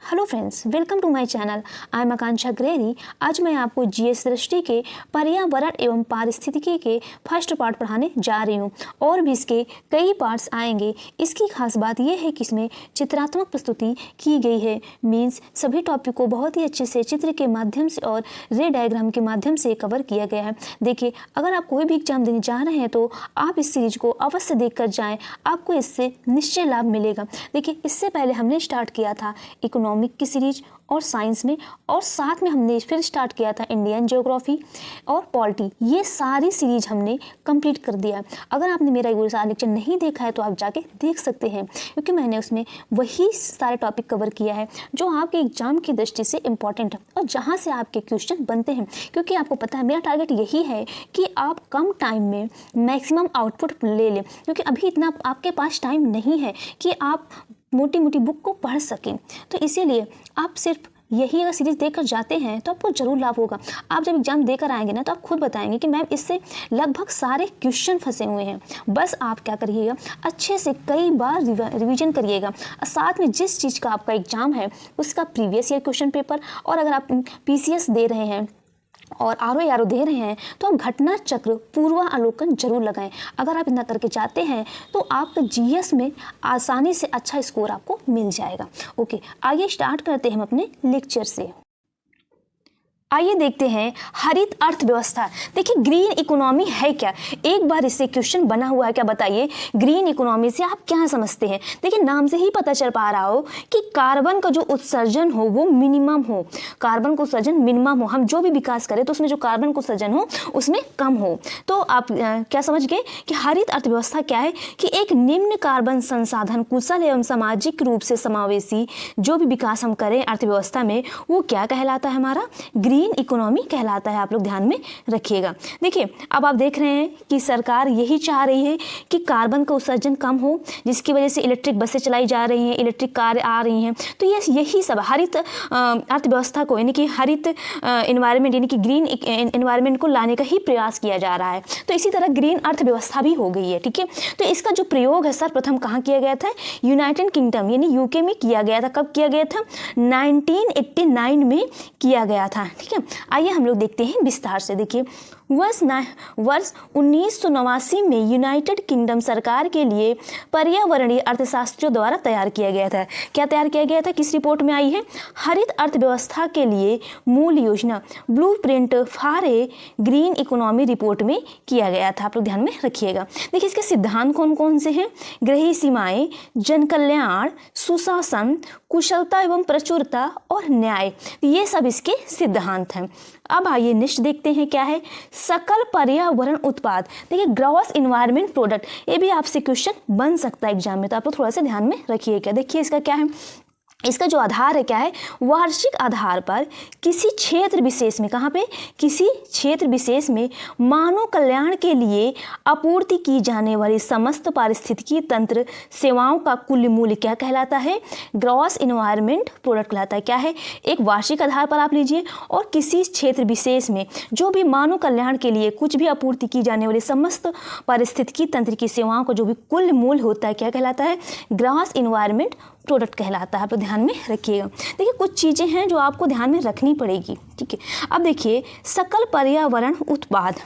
Hello friends, welcome to my channel. I am Akanksha ग्रेरी। आज मैं आपको जीएस दृष्टि के पर्यावरण एवं पारिस्थितिकी के फर्स्ट पार्ट पढ़ाने जा रही हूँ और भी इसके कई पार्ट्स आएंगे। इसकी खास बात यह है कि इसमें चित्रात्मक प्रस्तुति की गई है। मीन्स सभी टॉपिक को बहुत ही अच्छे से चित्र के माध्यम से और रे डायग्राम के माध्यम से कवर किया गया है। देखिए, अगर आप कोई भी एग्जाम देने जा रहे हैं तो आप इस सीरीज को अवश्य देख कर जाएँ, आपको इससे निश्चय लाभ मिलेगा। देखिए, इससे पहले हमने स्टार्ट किया था इकोनॉमिक की सीरीज और साइंस में, और साथ में हमने फिर स्टार्ट किया था इंडियन ज्योग्राफी और पॉलिटी। ये सारी सीरीज हमने कंप्लीट कर दिया है। अगर आपने मेरा ये सारा लेक्चर नहीं देखा है तो आप जाके देख सकते हैं, क्योंकि मैंने उसमें वही सारे टॉपिक कवर किया है जो आपके एग्जाम की दृष्टि से इम्पॉर्टेंट है और जहाँ से आपके क्वेश्चन बनते हैं। क्योंकि आपको पता है मेरा टारगेट यही है कि आप कम टाइम में मैक्सिमम आउटपुट ले लें, क्योंकि अभी इतना आपके पास टाइम नहीं है कि आप मोटी मोटी बुक को पढ़ सकें। तो इसीलिए आप सिर्फ यही अगर सीरीज देकर जाते हैं तो आपको जरूर लाभ होगा। आप जब एग्जाम देकर आएंगे ना तो आप खुद बताएंगे कि मैम इससे लगभग सारे क्वेश्चन फंसे हुए हैं। बस आप क्या करिएगा, अच्छे से कई बार रिवीजन करिएगा। साथ में जिस चीज़ का आपका एग्जाम है उसका प्रीवियस ईयर क्वेश्चन पेपर, और अगर आप पीसीएस दे रहे हैं और आरओ दे रहे हैं तो आप घटना चक्र पूर्वावलोकन जरूर लगाएं। अगर आप इतना करके जाते हैं तो आपका जीएस में आसानी से अच्छा स्कोर आपको मिल जाएगा। ओके, आइए स्टार्ट करते हैं हम अपने लेक्चर से। आइए देखते हैं हरित अर्थव्यवस्था। देखिए, ग्रीन इकोनॉमी है क्या? एक बार इससे क्वेश्चन बना हुआ है, क्या बताइए? ग्रीन इकोनॉमी से आप क्या समझते हैं? देखिए, नाम से ही पता चल पा रहा हो कि कार्बन का जो उत्सर्जन हो वो मिनिमम हो। कार्बन का उत्सर्जन मिनिमम हो, हम जो भी विकास करें तो उसमें जो कार्बन का उत्सर्जन हो उसमें कम हो। तो आप क्या समझ गए कि हरित अर्थव्यवस्था क्या है? कि एक निम्न कार्बन संसाधन कुशल एवं सामाजिक रूप से समावेशी जो भी विकास हम करें अर्थव्यवस्था में, वो क्या कहलाता है? हमारा ग्रीन इकोनॉमी कहलाता है। आप लोग ध्यान में रखिएगा। देखिए, अब आप देख रहे हैं कि सरकार यही चाह रही है कि कार्बन का उत्सर्जन कम हो, जिसकी वजह से इलेक्ट्रिक बसें चलाई जा रही हैं, इलेक्ट्रिक कार आ रही हैं। तो यही सब हरित अर्थव्यवस्था को, यानी कि हरित एनवायरनमेंट, यानी कि ग्रीन एनवायरनमेंट को लाने का ही प्रयास किया जा रहा है। तो इसी तरह ग्रीन अर्थव्यवस्था भी हो गई है। ठीक है, तो इसका जो प्रयोग है सर्वप्रथम कहाँ किया गया था? यूनाइटेड किंगडम यानी यूके में किया गया था। कब किया गया था? 1989 में किया गया था। ठीक है, आइए हम लोग देखते हैं विस्तार से। देखिए, वर्ष 1989 में यूनाइटेड किंगडम सरकार के लिए पर्यावरणीय अर्थशास्त्रियों द्वारा तैयार किया गया था। क्या तैयार किया गया था? किस रिपोर्ट में आई है? हरित अर्थव्यवस्था के लिए मूल योजना, blueprint for a green economy report में किया गया था। आप लोग ध्यान में रखिएगा। देखिए, इसके सिद्धांत कौन कौन से हैं? ग्रही सीमाएं, जन कल्याण, सुशासन, कुशलता एवं प्रचुरता और न्याय, ये सब इसके सिद्धांत हैं। अब आइए नेक्स्ट देखते हैं क्या है? सकल पर्यावरण उत्पाद। देखिए, ग्रॉस इन्वायरमेंट प्रोडक्ट, ये भी आपसे क्वेश्चन बन सकता है एग्जाम में, तो आप लोग थोड़ा सा ध्यान में रखिएगा। देखिए, इसका क्या है? इसका जो आधार है क्या है? वार्षिक आधार पर किसी क्षेत्र विशेष में, कहाँ पे? किसी क्षेत्र विशेष में मानव कल्याण के लिए आपूर्ति की जाने वाली समस्त पारिस्थितिकी तंत्र सेवाओं का कुल मूल्य क्या कहलाता है? ग्रॉस इन्वायरमेंट प्रोडक्ट कहलाता है। क्या है? एक वार्षिक आधार पर आप लीजिए, और किसी क्षेत्र विशेष में जो भी मानव कल्याण के लिए कुछ भी आपूर्ति की जाने वाली समस्त पारिस्थितिकी तंत्र की सेवाओं का जो भी कुल मूल्य होता है क्या कहलाता है? ग्रॉस इन्वायरमेंट प्रोडक्ट कहलाता है। आप ध्यान में रखिएगा। देखिए, कुछ चीज़ें हैं जो आपको ध्यान में रखनी पड़ेगी। ठीक है, अब देखिए, सकल पर्यावरण उत्पाद।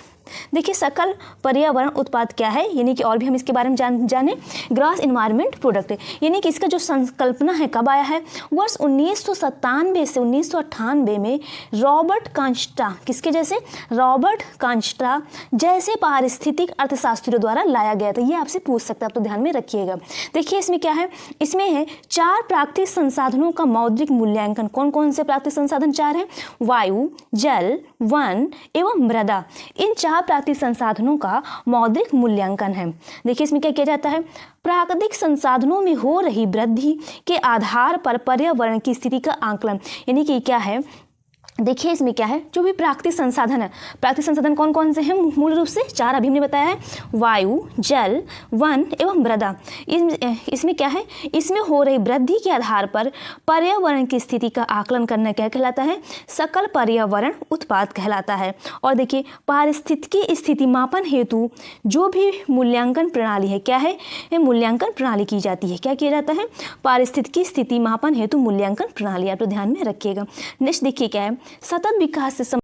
देखिए, सकल पर्यावरण उत्पाद क्या है, यानी कि और भी हम इसके बारे में जाने। ग्रॉस इन्वायरमेंट प्रोडक्ट, यानी कि इसका जो संकल्पना है कब आया है? वर्ष 1997 से 1998 में रॉबर्ट कांस्टा, किसके जैसे? रॉबर्ट कांस्टा जैसे पारिस्थितिक अर्थशास्त्रियों द्वारा लाया गया था। ये आपसे पूछ सकता है, आप तो ध्यान में रखिएगा। देखिए, इसमें क्या है? इसमें है 4 प्राकृतिक संसाधनों का मौद्रिक मूल्यांकन। कौन कौन से प्राकृतिक संसाधन 4 हैं? वायु, जल, वन एवं मृदा। इन 4 प्राकृतिक संसाधनों का मौद्रिक मूल्यांकन है। देखिए, इसमें क्या किया जाता है? प्राकृतिक संसाधनों में हो रही वृद्धि के आधार पर पर्यावरण की स्थिति का आकलन, यानी कि क्या है? देखिए इसमें क्या है, जो भी प्राकृतिक संसाधन है, प्राकृतिक संसाधन कौन कौन से हैं, मूल रूप से 4 अभी हमने बताया है, वायु, जल, वन एवं मृदा। इसमें क्या है, इसमें हो रही वृद्धि के आधार पर पर्यावरण की स्थिति का आकलन करना क्या कहलाता है, सकल पर्यावरण उत्पाद कहलाता है। और देखिए पारिस्थितिकी स्थिति मापन हेतु जो भी मूल्यांकन प्रणाली है, क्या है, मूल्यांकन प्रणाली की जाती है। क्या किया जाता है, पारिस्थितिकी स्थिति मापन हेतु मूल्यांकन प्रणाली, आप तो ध्यान में रखिएगा। नेक्स्ट देखिए क्या है, सतत विकास से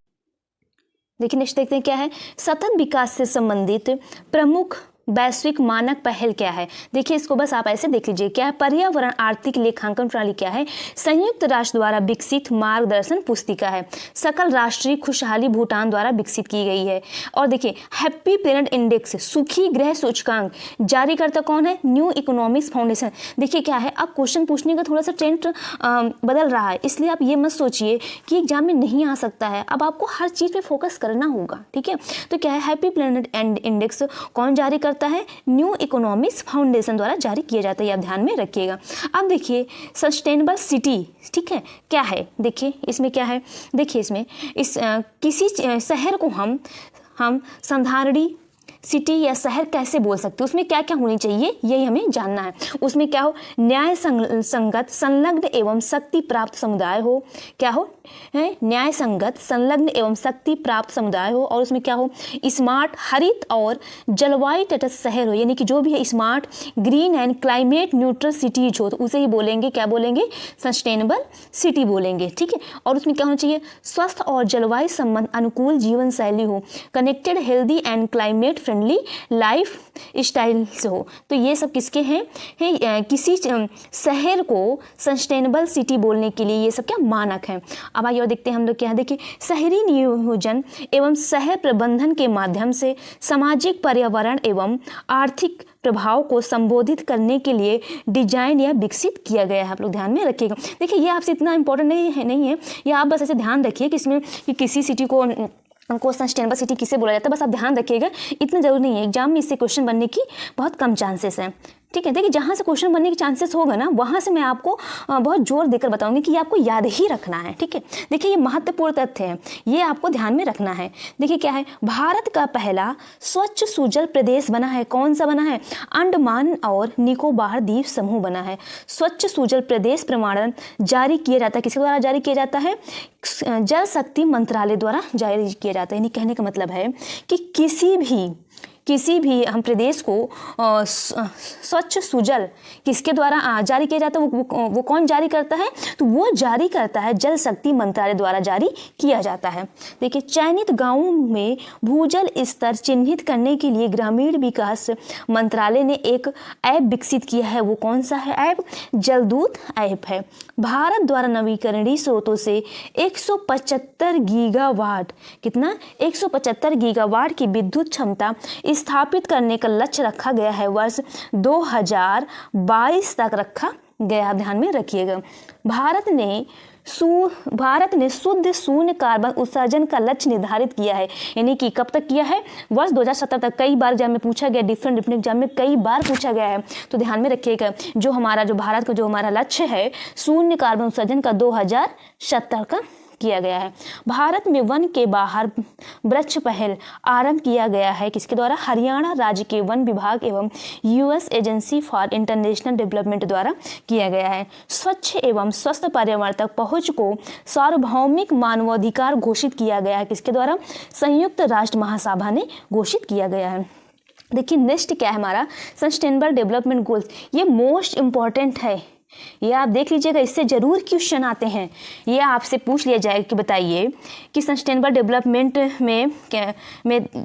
देखिए नेक्स्ट देखते हैं क्या है, सतत विकास से संबंधित प्रमुख वैश्विक मानक पहल क्या है। देखिए इसको बस आप ऐसे देख लीजिए, क्या है, पर्यावरण आर्थिक लेखांकन प्रणाली क्या है, संयुक्त राष्ट्र द्वारा विकसित मार्गदर्शन पुस्तिका है, सकल राष्ट्रीय खुशहाली भूटान द्वारा विकसित की गई है। और देखिए हैप्पी प्लेनेट इंडेक्स, सुखी ग्रह सूचकांक जारीकर्ता कौन है, न्यू इकोनॉमिक्स फाउंडेशन। देखिए क्या है, अब क्वेश्चन पूछने का थोड़ा सा ट्रेंड बदल रहा है, इसलिए आप ये मत सोचिए कि एग्जाम में नहीं आ सकता है, अब आपको हर चीज़ पे फोकस करना होगा, ठीक है। तो क्या है, हैप्पी प्लेनेट इंडेक्स कौन जारी करता है, न्यू इकोनॉमिक्स फाउंडेशन द्वारा जारी किया जाता है, ये आप ध्यान में रखिएगा। अब देखिए सस्टेनेबल सिटी, ठीक है, क्या है, देखिए इसमें क्या है, देखिए इसमें किसी शहर को हम संधारणी सिटी या शहर कैसे बोल सकते हैं, उसमें क्या क्या होनी चाहिए यही हमें जानना है। उसमें क्या हो, न्याय संगत, संलग्न एवं शक्ति प्राप्त समुदाय हो, क्या हो, है न्याय संगत, संलग्न एवं शक्ति प्राप्त समुदाय हो। और उसमें क्या हो, स्मार्ट, हरित और जलवायु तटस्थ शहर हो, यानी कि जो भी है smart, green and climate neutral cities हो, तो उसे ही बोलेंगे, क्या बोलेंगे, सस्टेनेबल सिटी बोलेंगे, ठीक है। और उसमें क्या होना चाहिए, स्वस्थ और जलवायु संबंध अनुकूल जीवन शैली हो, connected, healthy and climate friendly life style से हो। तो ये सब किसके हैं, किसी शहर को सस्टेनेबल सिटी बोलने के लिए ये सब क्या मानक हैं। अब आइए और देखते हैं हम लोग क्या है, देखिए शहरी नियोजन एवं शहर प्रबंधन के माध्यम से सामाजिक, पर्यावरण एवं आर्थिक प्रभाव को संबोधित करने के लिए डिजाइन या विकसित किया गया है, आप लोग ध्यान में रखिएगा। देखिए ये आपसे इतना इंपॉर्टेंट नहीं है, ये आप बस ऐसे ध्यान रखिए कि इसमें कि किसी सिटी को सस्टेनेबल सिटी किसे बोला जाता है, बस आप ध्यान रखिएगा, इतना जरूरी नहीं है, एग्जाम में इससे क्वेश्चन बनने की बहुत कम चांसेस हैं, ठीक है। देखिए जहाँ से क्वेश्चन बनने के चांसेस होगा ना, वहाँ से मैं आपको बहुत जोर देकर बताऊंगी कि ये आपको याद ही रखना है, ठीक है। देखिए ये महत्वपूर्ण तथ्य है, ये आपको ध्यान में रखना है। देखिए क्या है, भारत का पहला स्वच्छ सुजल प्रदेश बना है, कौन सा बना है, अंडमान और निकोबार द्वीप समूह बना है। स्वच्छ सुजल प्रदेश प्रमाणन जारी किया जाता है, किसके द्वारा जारी किया जाता है, जल शक्ति मंत्रालय द्वारा जारी किया जाता है। यानी कहने का मतलब है कि किसी भी हम प्रदेश को स्वच्छ सुजल किसके द्वारा जारी किया जाता है, वो कौन जारी करता है, तो वो जारी करता है जल शक्ति मंत्रालय द्वारा जारी किया जाता है। देखिए चयनित गांवों में भूजल स्तर चिन्हित करने के लिए ग्रामीण विकास मंत्रालय ने एक ऐप विकसित किया है, वो कौन सा है ऐप, जलदूत ऐप है। भारत द्वारा नवीकरणीय स्रोतों से 175 गीगावाट, कितना, 175 गीगावाट की विद्युत क्षमता स्थापित करने का लक्ष्य रखा गया है, वर्ष 2022 तक रखा गया, ध्यान में रखिएगा। भारत ने शुद्ध शून्य कार्बन उत्सर्जन का लक्ष्य निर्धारित किया है, यानी कि कब तक किया है, वर्ष 2070 तक। कई बार एग्जाम में पूछा गया, डिफरेंट एग्जाम में कई बार पूछा गया है, तो ध्यान में रखिएगा जो भारत का जो हमारा लक्ष्य है शून्य कार्बन उत्सर्जन का 2070 का किया गया है। भारत में वन के बाहर वृक्ष पहल आरंभ किया गया है, किसके द्वारा, हरियाणा राज्य के वन विभाग एवं US agency for international development द्वारा किया गया है। स्वच्छ एवं स्वस्थ पर्यावरण तक पहुंच को सार्वभौमिक मानवाधिकार घोषित किया गया है, किसके द्वारा, संयुक्त राष्ट्र महासभा ने घोषित किया गया है। देखिए नेक्स्ट क्या है हमारा, सस्टेनेबल डेवलपमेंट गोल्स, ये मोस्ट इंपॉर्टेंट है, ये आप देख लीजिएगा, इससे जरूर क्वेश्चन आते हैं। ये आपसे पूछ लिया जाएगा कि बताइए कि सस्टेनेबल डेवलपमेंट में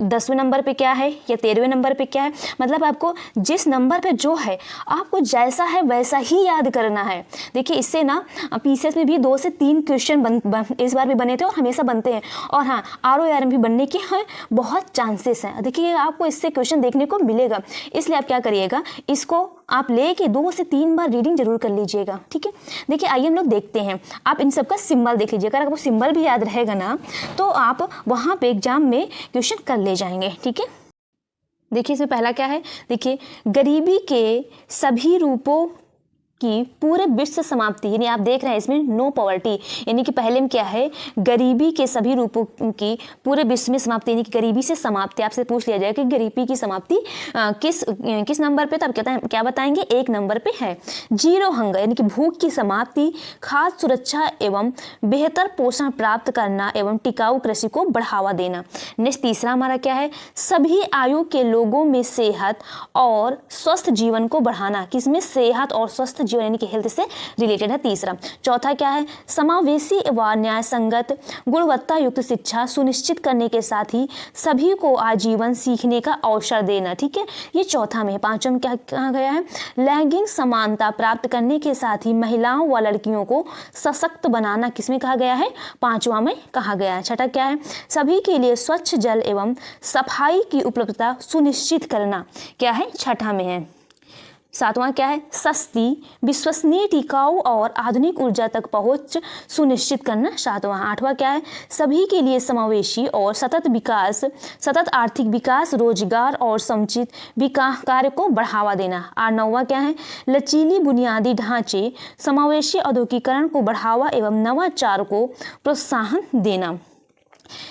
10वें नंबर पे क्या है या 13वें नंबर पे क्या है, मतलब आपको जिस नंबर पे जो है आपको जैसा है वैसा ही याद करना है। देखिए इससे ना पीसीएस में भी 2 से 3 क्वेश्चन इस बार भी बने थे और हमेशा बनते हैं, और हाँ ROARM भी बनने के हैं बहुत चांसेस हैं। देखिए आपको इससे क्वेश्चन देखने को मिलेगा, इसलिए आप क्या करिएगा, इसको आप लेके 2 से 3 बार रीडिंग जरूर कर लीजिएगा, ठीक है। देखिए आइए हम लोग देखते हैं, आप इन सब का सिंबल देख लीजिएगा, अगर आपको सिंबल भी याद रहेगा ना तो आप वहाँ पे एग्जाम में क्वेश्चन कर ले जाएंगे, ठीक है। देखिए इसमें पहला क्या है, देखिए गरीबी के सभी रूपों कि पूरे विश्व समाप्ति, यानी आप देख रहे हैं इसमें नो पॉवर्टी, यानी कि पहले में क्या है, गरीबी के सभी रूपों की पूरे विश्व में समाप्ति, यानी कि गरीबी से समाप्ति। आपसे पूछ लिया जाए कि गरीबी की समाप्ति किस नंबर पे, तो आप क्या बताएंगे, 1 नंबर पे है। जीरो हंगर, यानी कि भूख की समाप्ति, खाद्य सुरक्षा एवं बेहतर पोषण प्राप्त करना एवं टिकाऊ कृषि को बढ़ावा देना। नेक्स्ट तीसरा हमारा क्या है, सभी आयु के लोगों में सेहत और स्वस्थ जीवन को बढ़ाना। किसमें, सेहत और स्वस्थ जीवन, यानी कि हेल्थ से रिलेटेड है तीसरा। चौथा क्या है, समावेशी व न्याय संगत गुणवत्ता युक्त शिक्षा सुनिश्चित करने के साथ ही सभी को आजीवन सीखने का अवसर देना। ठीक है, ये चौथा में है। पांचवा में क्या कहा गया है, लैंगिक समानता प्राप्त करने के साथ ही महिलाओं व लड़कियों को सशक्त बनाना। किसमें कहा गया है, पांचवा में कहा गया है। छठा क्या है, सभी के लिए स्वच्छ जल एवं सफाई की उपलब्धता सुनिश्चित करना, क्या है, छठा में है। सातवां क्या है, सस्ती, विश्वसनीय, टिकाऊ और आधुनिक ऊर्जा तक पहुंच सुनिश्चित करना, सातवां। आठवां क्या है, सभी के लिए समावेशी और सतत आर्थिक विकास, रोजगार और समुचित विकास कार्य को बढ़ावा देना। और नौवां क्या है, लचीली बुनियादी ढांचे, समावेशी औद्योगिकरण को बढ़ावा एवं नवाचार को प्रोत्साहन देना।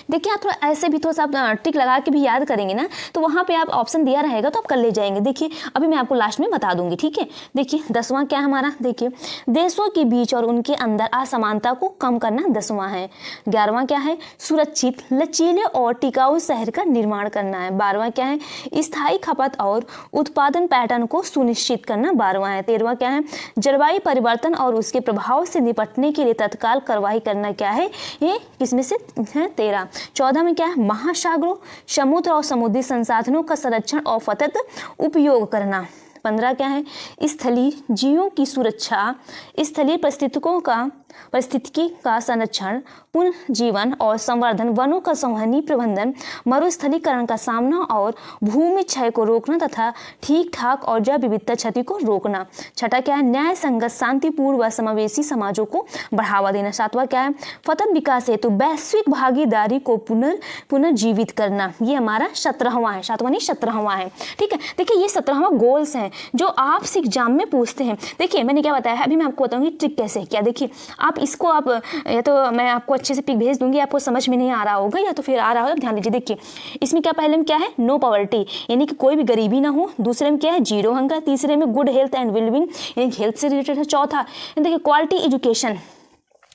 देखिए आप थोड़ा ऐसे भी थोड़ा सा आप टिक लगा के भी याद करेंगे ना, तो वहाँ पे आप ऑप्शन दिया रहेगा तो आप कर ले जाएंगे। देखिए अभी मैं आपको लास्ट में बता दूंगी, ठीक है। देखिए 10वां क्या है हमारा, देखिए देशों के बीच और उनके अंदर असमानता को कम करना, 10वां है। 11वां क्या है, सुरक्षित, लचीले और टिकाऊ शहर का निर्माण करना है। 12वां क्या है, स्थायी खपत और उत्पादन पैटर्न को सुनिश्चित करना, 12वां है। 13वां क्या है, जलवायु परिवर्तन और उसके प्रभाव से निपटने के लिए तत्काल कार्रवाई करना, क्या है ये, किसमें से है, 13। 14 में क्या है, महासागरों, समुद्र और समुद्री संसाधनों का संरक्षण और सतत उपयोग करना। 15 क्या है, स्थलीय जीवों की सुरक्षा, स्थलीय परिस्थितिकी का संरक्षण, पुनर्जीवन और संवर्धन, वनों का संवहनी प्रबंधन, मरुस्थलीकरण का सामना और भूमि क्षय को रोकना तथा ठीक ठाक और जैव विविधता क्षति को रोकना। छठा क्या है, न्याय संगत, शांतिपूर्ण व समावेशी समाजों को बढ़ावा देना। 7वां क्या है, सतत विकास हेतु वैश्विक भागीदारी को पुनर्जीवित करना। ये हमारा 17वां है, 7वां नहीं 17वां है, ठीक है। देखिए ये 17वां गोल्स हैं जो आपसे एग्जाम में पूछते हैं। देखिए मैंने क्या बताया है, अभी मैं आपको बताऊंगी ट्रिक कैसे, क्या देखिए आप इसको आप या तो मैं आपको अच्छे से पिक भेज दूंगी, आपको समझ में नहीं आ रहा होगा या तो फिर आ रहा होगा, ध्यान दीजिए। देखिए इसमें क्या, पहले में क्या है, नो पॉवर्टी, यानी कि कोई भी गरीबी ना हो। दूसरे में क्या है, जीरो हंगर। तीसरे में गुड हेल्थ एंड वेलबींग, यानी हेल्थ से रिलेटेड है। चौथा देखिए क्वालिटी एजुकेशन,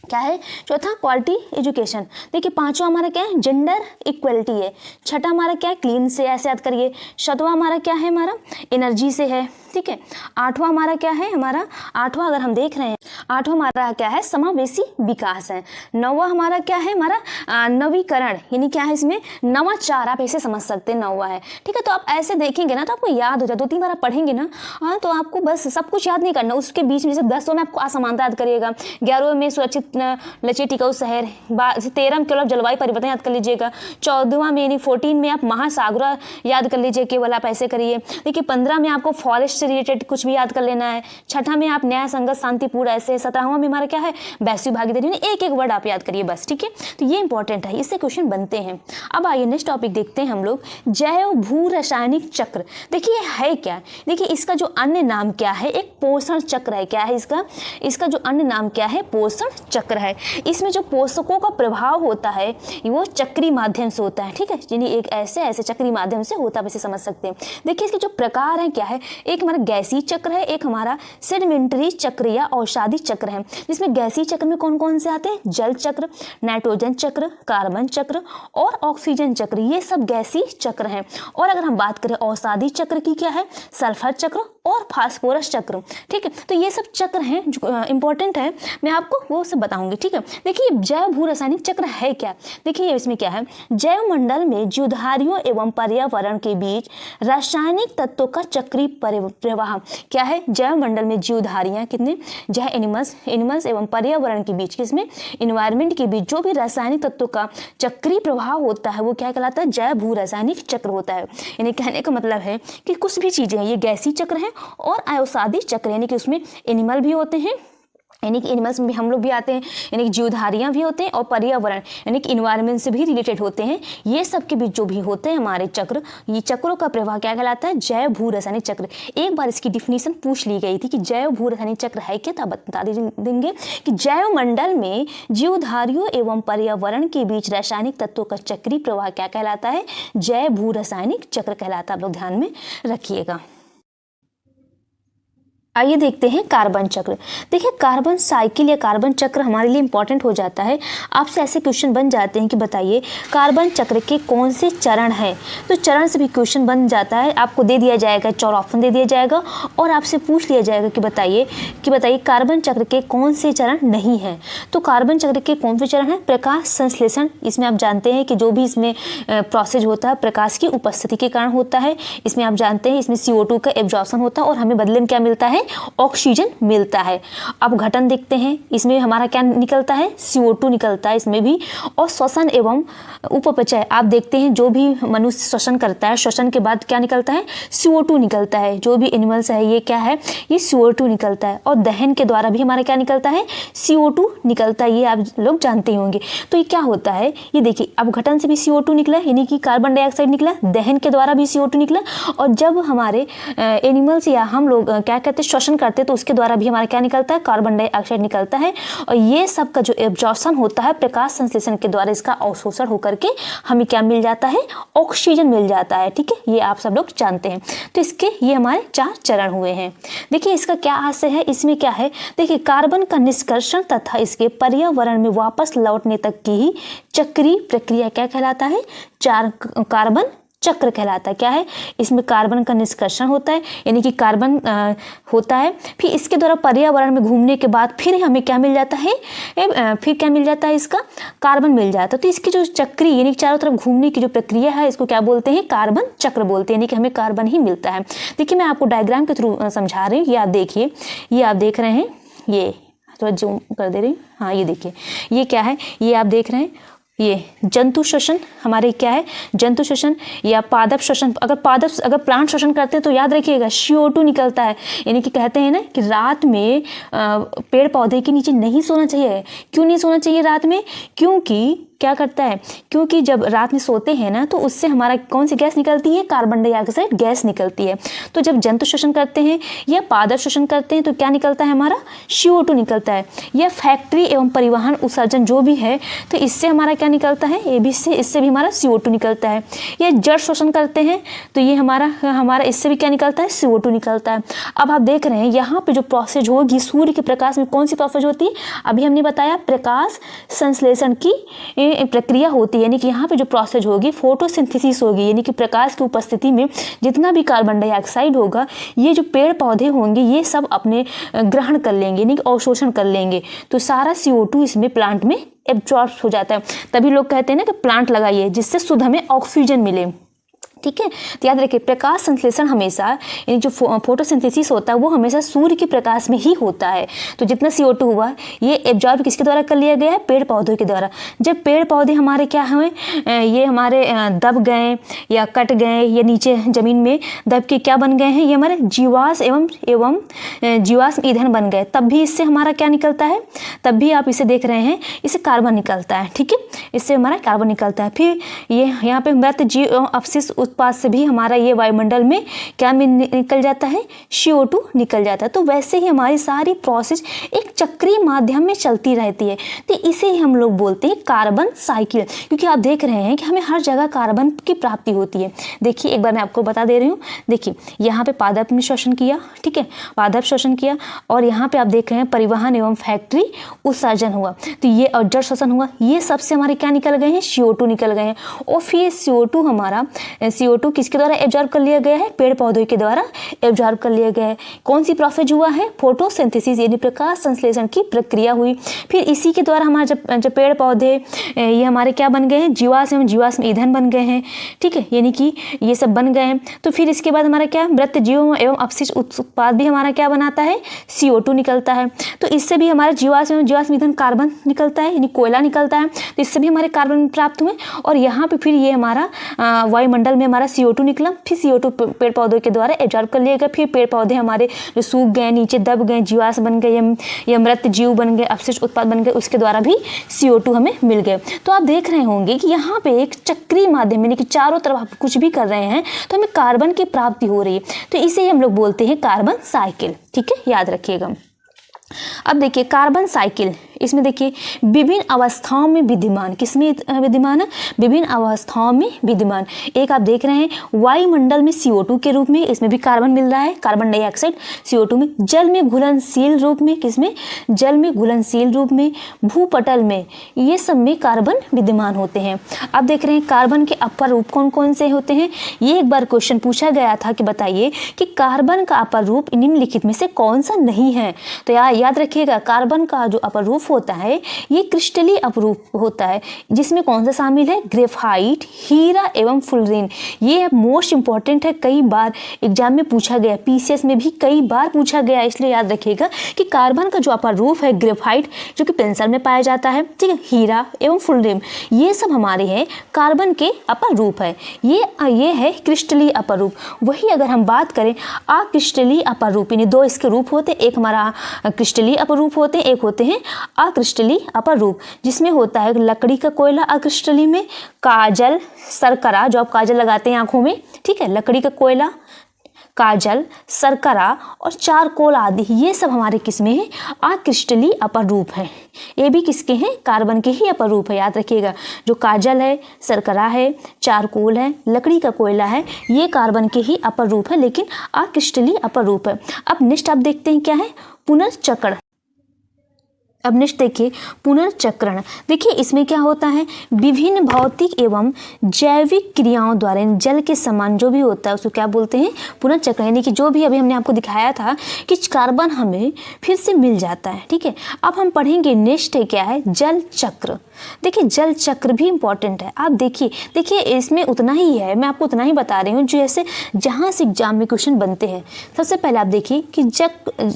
क्या है, चौथा क्वालिटी एजुकेशन। देखिए 5वां हमारा क्या है, जेंडर इक्वलिटी है। छठा हमारा क्या है, क्लीन से, ऐसे याद करिए। 7वां हमारा क्या है, हमारा एनर्जी से है, ठीक है। 8वां हमारा क्या है, हमारा 8वां अगर हम देख रहे हैं, 8वां हमारा क्या है, समावेशी विकास है। 9वां हमारा क्या है, हमारा नवीकरण, यानी क्या है इसमें नवाचार, आप ऐसे समझ सकते हैं, 9वां है, ठीक है। तो आप ऐसे देखेंगे ना तो आपको याद हो जाए, 2-3 बार आप पढ़ेंगे ना, हाँ, तो आपको बस सब कुछ याद नहीं करना, उसके बीच में जैसे 10वां में आपको असमानता याद करिएगा, 11वें में सुरक्षित लचीले टिकाऊ शहर, 13 में केवल जलवायु परिवर्तन याद कर लीजिएगा। 14वां में यानी 14 में आप महासागर याद कर लीजिए, केवल आप ऐसे करिए। देखिए 15 में आपको फॉरेस्ट से रिलेटेड कुछ भी याद कर लेना है। छठा में आप न्याय संगत, शांतिपूर्ण, ऐसे। 17वां में हमारा क्या है, वैश्विक भागीदारी, एक वर्ड आप याद करिए बस, ठीक है। तो ये इंपॉर्टेंट है, इससे क्वेश्चन बनते हैं। अब आइए नेक्स्ट टॉपिक देखते हैं हम लोग, जैव भू रासायनिक चक्र। देखिए है क्या, देखिए इसका जो अन्य नाम क्या है, एक पोषण चक्र है। क्या है इसका जो अन्य नाम क्या है, पोषण चक्र है। इसमें जो पोषकों का प्रभाव होता है वो चक्री माध्यम से होता है, ठीक है, यानी एक ऐसे चक्री माध्यम से होता है, वैसे समझ सकते हैं। देखिए इसके जो प्रकार हैं क्या है, एक हमारा गैसीय चक्र है, एक हमारा सेडिमेंट्री चक्र या औषधि चक्र है। जिसमें गैसीय चक्र में कौन कौन से आते हैं, जल चक्र, नाइट्रोजन चक्र, कार्बन चक्र और ऑक्सीजन चक्र, ये सब गैसीय चक्र हैं। और अगर हम बात करें औषधि चक्र की, क्या है, सल्फर चक्र और फास्फोरस चक्र, ठीक है। तो ये सब चक्र हैं जो इंपॉर्टेंट है, मैं आपको वो सब बताऊंगी, ठीक है। देखिए जैव भू रासायनिक चक्र है क्या, देखिए इसमें क्या है, जैव मंडल में जीवधारियों एवं पर्यावरण के बीच रासायनिक तत्वों का चक्रीय प्रवाह। क्या है, जैव मंडल में जीवधारियां, कितने, जैव एनिमल्स एवं पर्यावरण के बीच, किसमें, इन्वायरमेंट के बीच जो भी रासायनिक तत्वों का चक्रीय प्रभाव होता है वो क्या कहलाता है, जैव भू रासायनिक चक्र होता है। यानी कहने का मतलब है कि कुछ भी चीजें हैं, ये गैसीय चक्र है और औषधि चक्र, यानी कि उसमें एनिमल भी होते हैं, यानी कि एनिमल्स में भी हम लोग भी आते हैं, यानी कि जीवधारियाँ भी होते हैं, और पर्यावरण यानी कि इन्वायरमेंट से भी रिलेटेड होते हैं। ये सब के बीच जो भी होते हैं हमारे चक्र, ये चक्रों का प्रवाह क्या कहलाता है? जैव भू रासायनिक चक्र। एक बार इसकी डिफिनीशन पूछ ली गई थी कि जैव भू रासायनिक चक्र है क्या, तो बता देंगे कि जैव मंडल में जीवधारियों एवं पर्यावरण के बीच रासायनिक तत्वों का चक्रीय प्रवाह क्या कहलाता है? जैव भू रासायनिक चक्र कहलाता है। आप लोग ध्यान में रखिएगा। आइए देखते हैं कार्बन चक्र। देखिए कार्बन साइकिल या कार्बन चक्र हमारे लिए इंपॉर्टेंट हो जाता है। आपसे ऐसे क्वेश्चन बन जाते हैं कि बताइए कार्बन चक्र के कौन से चरण हैं, तो चरण से भी क्वेश्चन बन जाता है। आपको दे दिया जाएगा, 4 ऑप्शन दे दिया जाएगा और आपसे पूछ लिया जाएगा कि बताइए कार्बन चक्र के कौन से चरण नहीं हैं। तो कार्बन चक्र के कौन से चरण हैं? प्रकाश संश्लेषण, इसमें आप जानते हैं कि जो भी इसमें प्रोसेस होता है प्रकाश की उपस्थिति के कारण होता है। इसमें आप जानते हैं इसमें CO2 का एब्जॉर्प्शन होता है और हमें बदले में क्या मिलता है? ऑक्सीजन मिलता है। अब घटन देखते हैं, इसमें हमारा क्या निकलता है? CO2 निकलता है इसमें भी। और श्वसन एवं उपपचय आप देखते हैं, जो भी मनुष्य श्वसन करता है, श्वसन के बाद क्या निकलता है? CO2 निकलता है। जो भी एनिमल्स है ये क्या है? ये CO2 निकलता है। और दहन के द्वारा भी हमारा क्या निकलता है? CO2 निकलता है। ये आप लोग जानते ही होंगे। तो ये क्या होता है? ये देखिए, अब घटन से भी CO2 निकला यानी कि कार्बन डाइऑक्साइड निकला, दहन के द्वारा भी CO2 निकला, और जब हमारे एनिमल्स या हम लोग क्या कहते हैं श्वसन करते हैं तो उसके द्वारा भी हमारा क्या निकलता है? कार्बन डाइऑक्साइड निकलता है। और ये सब का जो एब्जॉर्प्शन होता है प्रकाश संश्लेषण के द्वारा, इसका अवशोषण होकर के हमें क्या मिल जाता है? ऑक्सीजन मिल जाता है। ठीक है, ये आप सब लोग जानते हैं। तो इसके ये हमारे 4 चरण हुए हैं। देखिए इसका क्या आशय है, इसमें क्या है? देखिए कार्बन का निष्कर्षण तथा इसके पर्यावरण में वापस लौटने तक की ही चक्रीय प्रक्रिया क्या कहलाता है? 4 कार्बन चक्र कहलाता है। क्या है? इसमें कार्बन का निष्कर्षण होता है यानी कि कार्बन होता है, फिर इसके द्वारा पर्यावरण में घूमने के बाद फिर हमें क्या मिल जाता है? फिर क्या मिल जाता है? इसका कार्बन मिल जाता है। तो इसकी जो चक्रीय यानी कि चारों तरफ घूमने की जो प्रक्रिया है इसको क्या बोलते हैं? कार्बन चक्र बोलते हैं, यानी कि हमें कार्बन ही मिलता है। देखिए मैं आपको डायग्राम के थ्रू समझा रही हूँ। ये आप देखिए, ये आप देख रहे हैं, ये थोड़ा जूम कर दे रही हूँ। हाँ ये देखिए, ये क्या है? ये आप देख रहे हैं, ये जंतु श्वसन हमारे क्या है? जंतु श्वसन या पादप श्वसन। अगर प्लांट श्वसन करते हैं तो याद रखिएगा CO2 निकलता है। यानी कि कहते हैं ना कि रात में पेड़ पौधे के नीचे नहीं सोना चाहिए। क्यों नहीं सोना चाहिए रात में? क्योंकि क्या करता है? क्योंकि जब रात में सोते हैं ना तो उससे हमारा कौन सी गैस निकलती है? कार्बन डाइऑक्साइड गैस निकलती है। तो जब जंतु श्वसन करते हैं या पादप श्वसन करते हैं तो क्या निकलता है? हमारा CO2 निकलता है। या फैक्ट्री एवं परिवहन उत्सर्जन जो भी है तो इससे हमारा क्या निकलता है? इससे भी हमारा CO2 निकलता है। या जड़ श्वसन करते हैं तो ये हमारा इससे भी क्या निकलता है? CO2 निकलता है। अब आप देख रहे हैं यहाँ पे जो प्रोसेस होगी सूर्य के प्रकाश में, कौन सी प्रोसेस होती है? अभी हमने बताया प्रकाश संश्लेषण की प्रक्रिया होती है। यानी कि यहाँ पे जो प्रोसेस होगी फोटोसिंथेसिस होगी, यानी कि प्रकाश की उपस्थिति में जितना भी कार्बन डाइऑक्साइड होगा ये जो पेड़ पौधे होंगे ये सब अपने ग्रहण कर लेंगे, यानी कि अवशोषण कर लेंगे। तो सारा CO2 इसमें प्लांट में एब्जॉर्ब हो जाता है। तभी लोग कहते हैं ना कि प्लांट लगाइए जिससे शुद्ध हमें ऑक्सीजन मिले। ठीक है, तो याद रखिए प्रकाश संश्लेषण हमेशा यानी जो फोटोसिंथेसिस होता है वो हमेशा सूर्य के प्रकाश में ही होता है। तो जितना CO2 हुआ ये एब्जॉर्ब किसके द्वारा कर लिया गया है? पेड़ पौधों के द्वारा। जब पेड़ पौधे हमारे क्या हुए, ये हमारे दब गए या कट गए या नीचे जमीन में दब के क्या बन गए हैं? ये हमारे जीवाश्म एवं जीवाश्म ईंधन बन गए। तब भी इससे हमारा क्या निकलता है? तब भी आप इसे देख रहे हैं, इससे कार्बन निकलता है। ठीक है, इससे हमारा कार्बन निकलता है। फिर ये यहाँ पे मृत जीव अवशिष्ट उत्पाद से भी हमारा ये वायुमंडल में क्या निकल जाता है? CO2 निकल जाता है। तो वैसे ही हमारी सारी प्रोसेस एक चक्रीय माध्यम में चलती रहती है। तो इसे ही हम लोग बोलते हैं कार्बन साइकिल, क्योंकि आप देख रहे हैं कि हमें हर जगह कार्बन की प्राप्ति होती है। देखिए एक बार मैं आपको बता दे रही हूँ। देखिए यहाँ पे पादप ने शोषण किया, ठीक है, पादप शोषण किया, और यहाँ पे आप देख रहे हैं परिवहन एवं फैक्ट्री उत्सर्जन हुआ। तो ये और जड़ शोषण हुआ, ये सबसे हमारे क्या निकल गए हैं? CO2 निकल गए हैं। और फिर CO2 हमारा CO2 किसके द्वारा एब्जॉर्ब कर लिया गया है? पेड़ पौधों के द्वारा एब्जॉर्ब कर लिया गया है। कौन सी प्रोसेस हुआ है? फोटोसिंथेसिस यानी प्रकाश संश्लेषण की प्रक्रिया हुई। फिर इसी के द्वारा हमारे जब पेड़ पौधे ये हमारे क्या बन गए हैं? जीवाश्म ईंधन बन गए हैं। ठीक है, यानी कि ये सब बन गए हैं। तो फिर इसके बाद हमारा क्या? मृत जीवों एवं अपशिष्ट उत्पाद भी हमारा क्या बनाता है? CO2 निकलता है। तो इससे भी हमारा जीवाश्म ईंधन कार्बन निकलता है, यानी कोयला निकलता है। तो इससे भी हमारे कार्बन प्राप्त हुए। और यहाँ पे फिर ये हमारा वायुमंडल में में हमारा CO2 निकला, फिर CO2 पेड़ पौधों के द्वारा एब्जॉर्ब कर लिया गया, फिर पेड़ पौधे हमारे जो सूख गए, नीचे दब गए, जीवाश्म बन गए या मृत जीव बन गए, अपशिष्ट उत्पाद बन गए, उसके द्वारा भी CO2 हमें मिल गए। तो आप देख रहे होंगे कि यहाँ पे एक चक्रीय माध्यम यानी कि चारों तरफ आप कुछ भी कर रहे हैं तो हमें कार्बन की प्राप्ति हो रही है, तो इसे ही हम लोग बोलते हैं कार्बन साइकिल। ठीक है, याद रखिएगा। अब देखिए कार्बन साइकिल, इसमें देखिए विभिन्न अवस्थाओं में विद्यमान, किसमें विद्यमान है? विभिन्न अवस्थाओं में विद्यमान। एक आप देख रहे हैं वायुमंडल में CO2 के रूप में, इसमें भी कार्बन मिल रहा है, कार्बन डाइऑक्साइड CO2 में, जल में घुलनशील रूप में, किसमें? जल में घुलनशील रूप में, भूपटल में, ये सब में कार्बन विद्यमान होते हैं। अब देख रहे हैं कार्बन के अपर रूप कौन कौन से होते हैं। ये एक बार क्वेश्चन पूछा गया था कि बताइए कि कार्बन का अपर रूप निम्नलिखित में से कौन सा नहीं है। तो याद रखिएगा कार्बन का जो अपर रूप होता है ये क्रिस्टलीय अपरूप होता है, जिसमें कौन सा शामिल है? ग्रेफाइट, हीरा एवं फुलरीन। ये मोस्ट इंपॉर्टेंट है, कई बार एग्जाम में पूछा गया, PCS में भी कई बार पूछा गया, इसलिए याद रखिएगा कि कार्बन का जो अपर रूप है ग्रेफाइट जो कि पेंसिल में पाया जाता है, ठीक है, हीरा एवं फुलरीन, ये सब हमारे हैं कार्बन के अपर रूप है। ये है क्रिस्टलीय अपर रूप। वही अगर हम बात करें अक्रिस्टलीय अपर रूप, यानी दो इसके रूप होते, एक हमारा क्रिस्टलीय अपर रूप होते हैं, एक होते हैं अक्रिस्टलीय अपर रूप, जिसमें होता है लकड़ी का कोयला अक्रिस्टलीय में, काजल, शर्करा जो आप काजल लगाते हैं आंखों में, ठीक है, लकड़ी का कोयला, काजल, शर्करा और चारकोल आदि, ये सब हमारे किसमें हैं? अक्रिस्टलीय अपर रूप है। ये भी किसके हैं? कार्बन के ही अपर रूप है। याद रखिएगा जो काजल है, शर्करा है, चारकोल है, लकड़ी का कोयला है, ये कार्बन के ही अपर रूप है, लेकिन अक्रिस्टलीय अपर रूप है। अब नेक्स्ट आप देखते हैं क्या है? पुनर्चक्रण। अब नेक्स्ट देखिए पुनर्चक्रण। देखिए इसमें क्या होता है? विभिन्न भौतिक एवं जैविक क्रियाओं द्वारा जल के समान जो भी होता है उसको क्या बोलते हैं? पुनर्चक्रण। यानी कि जो भी अभी हमने आपको दिखाया था कि कार्बन हमें फिर से मिल जाता है। ठीक है, अब हम पढ़ेंगे नेक्स्ट है क्या है? जल चक्र। देखिए जल चक्र भी इंपॉर्टेंट है। आप देखिए इसमें उतना ही है, मैं आपको उतना ही बता रही हूँ जैसे जहाँ से एग्जाम में क्वेश्चन बनते हैं। सबसे पहले आप देखिए कि जल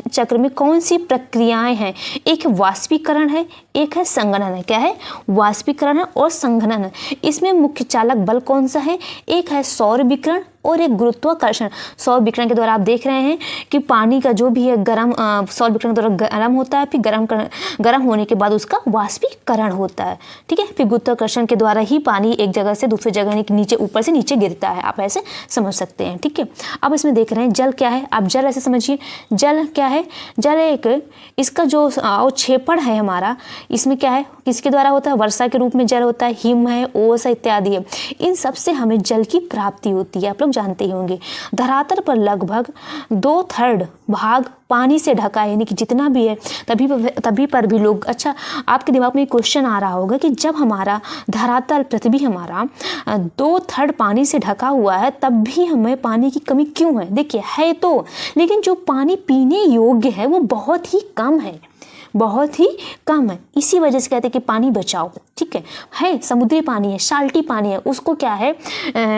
चक्र में कौन सी प्रक्रियाएं हैं। एक वाष्पीकरण है, एक है संघनन है। क्या है? वाष्पीकरण है और संघनन है। इसमें मुख्य चालक बल कौन सा है? एक है सौर विकिरण और एक गुरुत्वाकर्षण। सौर विकिरण के द्वारा आप देख रहे हैं कि पानी का जो भी है गर्म सौर विकिरण के द्वारा गर्म होता है, फिर गर्म होने के बाद उसका वाष्पीकरण होता है। ठीक है, फिर गुरुत्वाकर्षण के द्वारा ही पानी एक जगह से दूसरी जगह नीचे ऊपर से नीचे गिरता है। आप ऐसे समझ सकते हैं। ठीक है, अब इसमें देख रहे हैं जल क्या है। आप जल ऐसे समझिए, जल क्या है? जल एक इसका जो क्षेपण है हमारा, इसमें क्या है? किसके द्वारा होता है? वर्षा के रूप में जल होता है, हिम है, ओस है इत्यादि है। इन सब से हमें जल की प्राप्ति होती है। आप लोग जानते ही होंगे। धरातल पर लगभग 2/3 भाग पानी से ढका है, यानी कि जितना भी है तभी पर भी लोग, अच्छा आपके दिमाग में क्वेश्चन आ रहा होगा कि जब हमारा धरातल पृथ्वी हमारा 2/3 पानी से ढका हुआ है तब भी हमें पानी की कमी क्यों है? देखिए है तो, लेकिन जो पानी पीने योग्य है वो बहुत ही कम है, बहुत ही कम है। इसी वजह से कहते हैं कि पानी बचाओ। ठीक है, समुद्री पानी है, साल्टी पानी है, उसको क्या है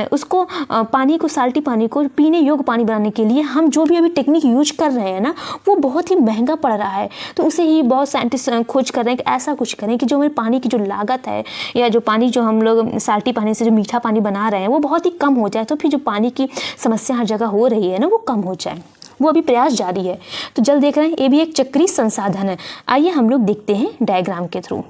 उसको पानी को, साल्टी पानी को पीने योग्य पानी बनाने के लिए हम जो भी अभी टेक्निक यूज कर रहे हैं ना, वो बहुत ही महंगा पड़ रहा है। तो उसे ही बहुत साइंटिस्ट खोज कर रहे हैं कि ऐसा कुछ करें कि जो हमारे पानी की जो लागत है या जो पानी जो हम लोग साल्टी पानी से जो मीठा पानी बना रहे हैं वो बहुत ही कम हो जाए, तो फिर जो पानी की समस्या हर जगह हो रही है ना वो कम हो जाए। वो अभी प्रयास जारी है। तो जल देख रहे हैं, ये भी एक चक्रीय संसाधन है। आइए हम लोग देखते हैं डायग्राम के थ्रू।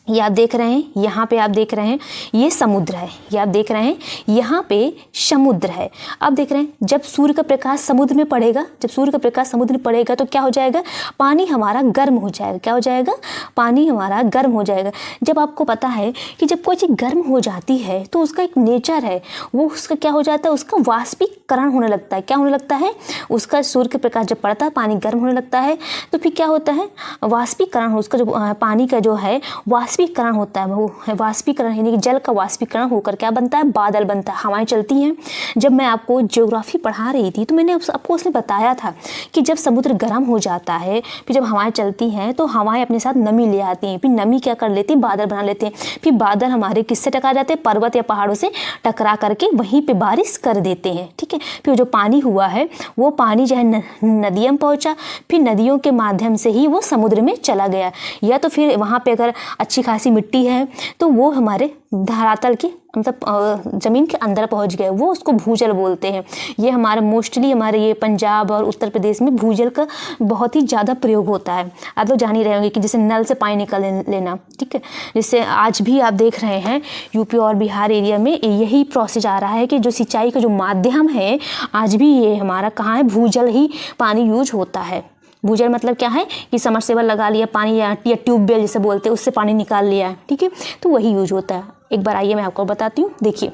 ये आप देख रहे हैं, यहाँ पे आप देख रहे हैं ये समुद्र है, ये आप देख रहे हैं यहाँ पे समुद्र है। अब देख रहे हैं जब सूर्य का प्रकाश समुद्र में पड़ेगा, जब सूर्य का प्रकाश समुद्र में पड़ेगा तो क्या हो जाएगा? पानी हमारा गर्म हो जाएगा। क्या हो जाएगा? पानी हमारा गर्म हो जाएगा। जब आपको पता है कि जब कोई चीज़ गर्म हो जाती है तो उसका एक नेचर है, वो उसका क्या हो जाता है? उसका वाष्पीकरण होने लगता है। क्या होने लगता है? उसका सूर्य का प्रकाश जब पड़ता है पानी गर्म होने लगता है, तो फिर क्या होता है? वाष्पीकरण, उसका जो पानी का जो है वाष्पीकरण होता है, वो वाष्पीकरण यानी कि जल का वाष्पीकरण होकर क्या बनता है? बादल बनता है, हवाएं चलती हैं। जब मैं आपको ज्योग्राफी पढ़ा रही थी तो मैंने आपको उसने बताया था कि जब समुद्र गर्म हो जाता है, फिर जब हवाएं चलती हैं तो हवाएं अपने साथ नमी ले आती हैं, फिर नमी क्या कर लेती है? बादल बना लेते हैं। फिर बादल हमारे किससे टकरा जाते हैं? पर्वत या पहाड़ों से टकरा करके वहीं पर बारिश कर देते हैं। ठीक है, फिर जो पानी हुआ है वो पानी जो है नदियों में पहुँचा, फिर नदियों के माध्यम से ही वो समुद्र में चला गया, या तो फिर वहाँ पर अगर अच्छी अच्छी खासी मिट्टी है तो वो हमारे धरातल के मतलब ज़मीन के अंदर पहुंच गए, वो उसको भूजल बोलते हैं। ये हमारा मोस्टली हमारे ये पंजाब और उत्तर प्रदेश में भूजल का बहुत ही ज़्यादा प्रयोग होता है। आप लोग जान ही रहे होंगे कि जैसे नल से पानी निकाल लेना, ठीक है, जिससे आज भी आप देख रहे हैं यूपी और बिहार एरिया में यही प्रोसेस आ रहा है कि जो सिंचाई का जो माध्यम है आज भी ये हमारा कहाँ है, भूजल ही पानी यूज होता है। भूजल मतलब क्या है कि समरसेबल लगा लिया पानी या ट्यूबवेल जैसे बोलते हैं, उससे पानी निकाल लिया, ठीक है, तो वही यूज होता है। एक बार आइए मैं आपको बताती हूँ। देखिए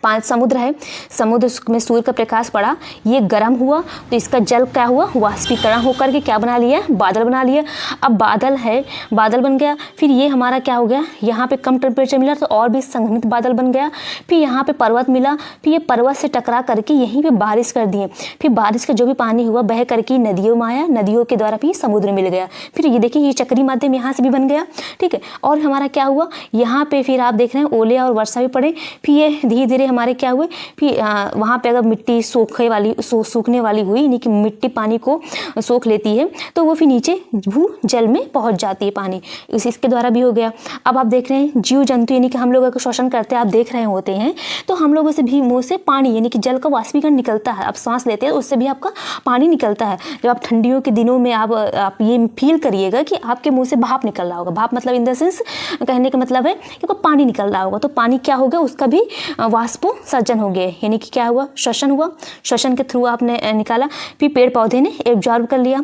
5 समुद्र है, समुद्र में सूर्य का प्रकाश पड़ा, ये गर्म हुआ तो इसका जल क्या हुआ, वाष्पीकरण होकर के क्या बना लिया, बादल बना लिया। अब बादल है, बादल बन गया, फिर ये हमारा क्या हो गया, यहाँ पे कम टेम्परेचर मिला तो और भी संघनित बादल बन गया। फिर यहाँ पे पर्वत मिला, फिर ये पर्वत से टकरा करके यहीं पे बारिश कर दिए, फिर बारिश का जो भी पानी हुआ बह करके नदियों में आया, नदियों के द्वारा फिर समुद्र मिल गया। फिर ये देखिए ये चक्री माध्यम यहाँ से भी बन गया, ठीक है। और हमारा क्या हुआ, यहाँ पे फिर आप देख रहे हैं ओले और वर्षा भी पड़े, फिर ये धीरे धीरे हमारे क्या हुए, फिर वहाँ पे अगर मिट्टी सूखने वाली हुई, यानी कि मिट्टी पानी को सोख लेती है तो वो फिर नीचे भू जल में पहुँच जाती है पानी, इसके द्वारा भी हो गया। अब आप देख रहे हैं जीव जंतु यानी कि हम लोग अगर शोषण करते हैं, आप देख रहे होते हैं, तो हम लोगों से भी मुँह से पानी यानी कि जल का वाष्पीकरण निकलता है। आप सांस लेते हैं उससे भी आपका पानी निकलता है। जब आप ठंडियों के दिनों में आप ये फील करिएगा कि आपके मुँह से भाप निकल रहा होगा। भाप मतलब इन द सेंस कहने का मतलब है कि आपको पानी निकल रहा होगा, तो पानी क्या होगा, उसका भी वाष्पोत्सर्जन हो गया, यानी कि क्या हुआ, श्वसन हुआ, श्वसन के थ्रू आपने निकाला। फिर पेड़ पौधे ने एब्जॉर्ब कर लिया,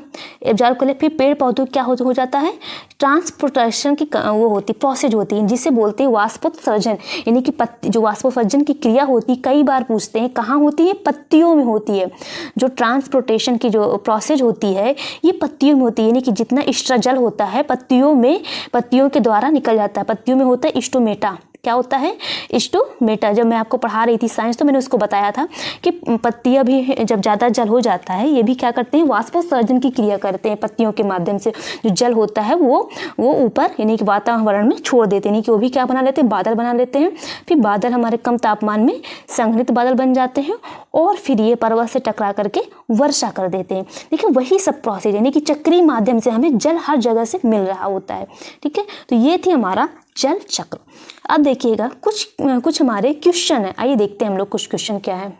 फिर पेड़ पौधों क्या हो जाता है, ट्रांसपोर्टेशन की वो होती प्रोसेस होती है जिसे बोलते हैं वाष्पोत्सर्जन, यानी कि जो वाष्पोत्सर्जन की क्रिया होती है, कई बार पूछते हैं कहाँ होती है, पत्तियों में होती है। जो ट्रांसपोर्टेशन की जो प्रोसेस होती है ये पत्तियों में होती है, यानी कि जितना एक्स्ट्रा जल होता है पत्तियों के द्वारा निकल जाता है। पत्तियों में होता है स्टोमेटा, क्या होता है, स्टोमेटा। जब मैं आपको पढ़ा रही थी साइंस तो मैंने उसको बताया था कि पत्तियां भी जब ज़्यादा जल हो जाता है ये भी क्या करते हैं, वाष्पोत्सर्जन की क्रिया करते हैं। पत्तियों के माध्यम से जो जल होता है वो ऊपर यानी कि वातावरण में छोड़ देते हैं, यानी कि वो भी क्या बना लेते हैं, बादल बना लेते हैं। फिर बादल हमारे कम तापमान में संघनित बादल बन जाते हैं और फिर ये पर्वत से टकरा करके वर्षा कर देते हैं। देखिए वही सब प्रोसेस यानी कि चक्रीय माध्यम से हमें जल हर जगह से मिल रहा होता है, ठीक है। तो ये थी हमारा जल चक्र। अब देखिएगा कुछ हमारे क्वेश्चन है, आइए देखते हैं हम लोग कुछ क्वेश्चन क्या है।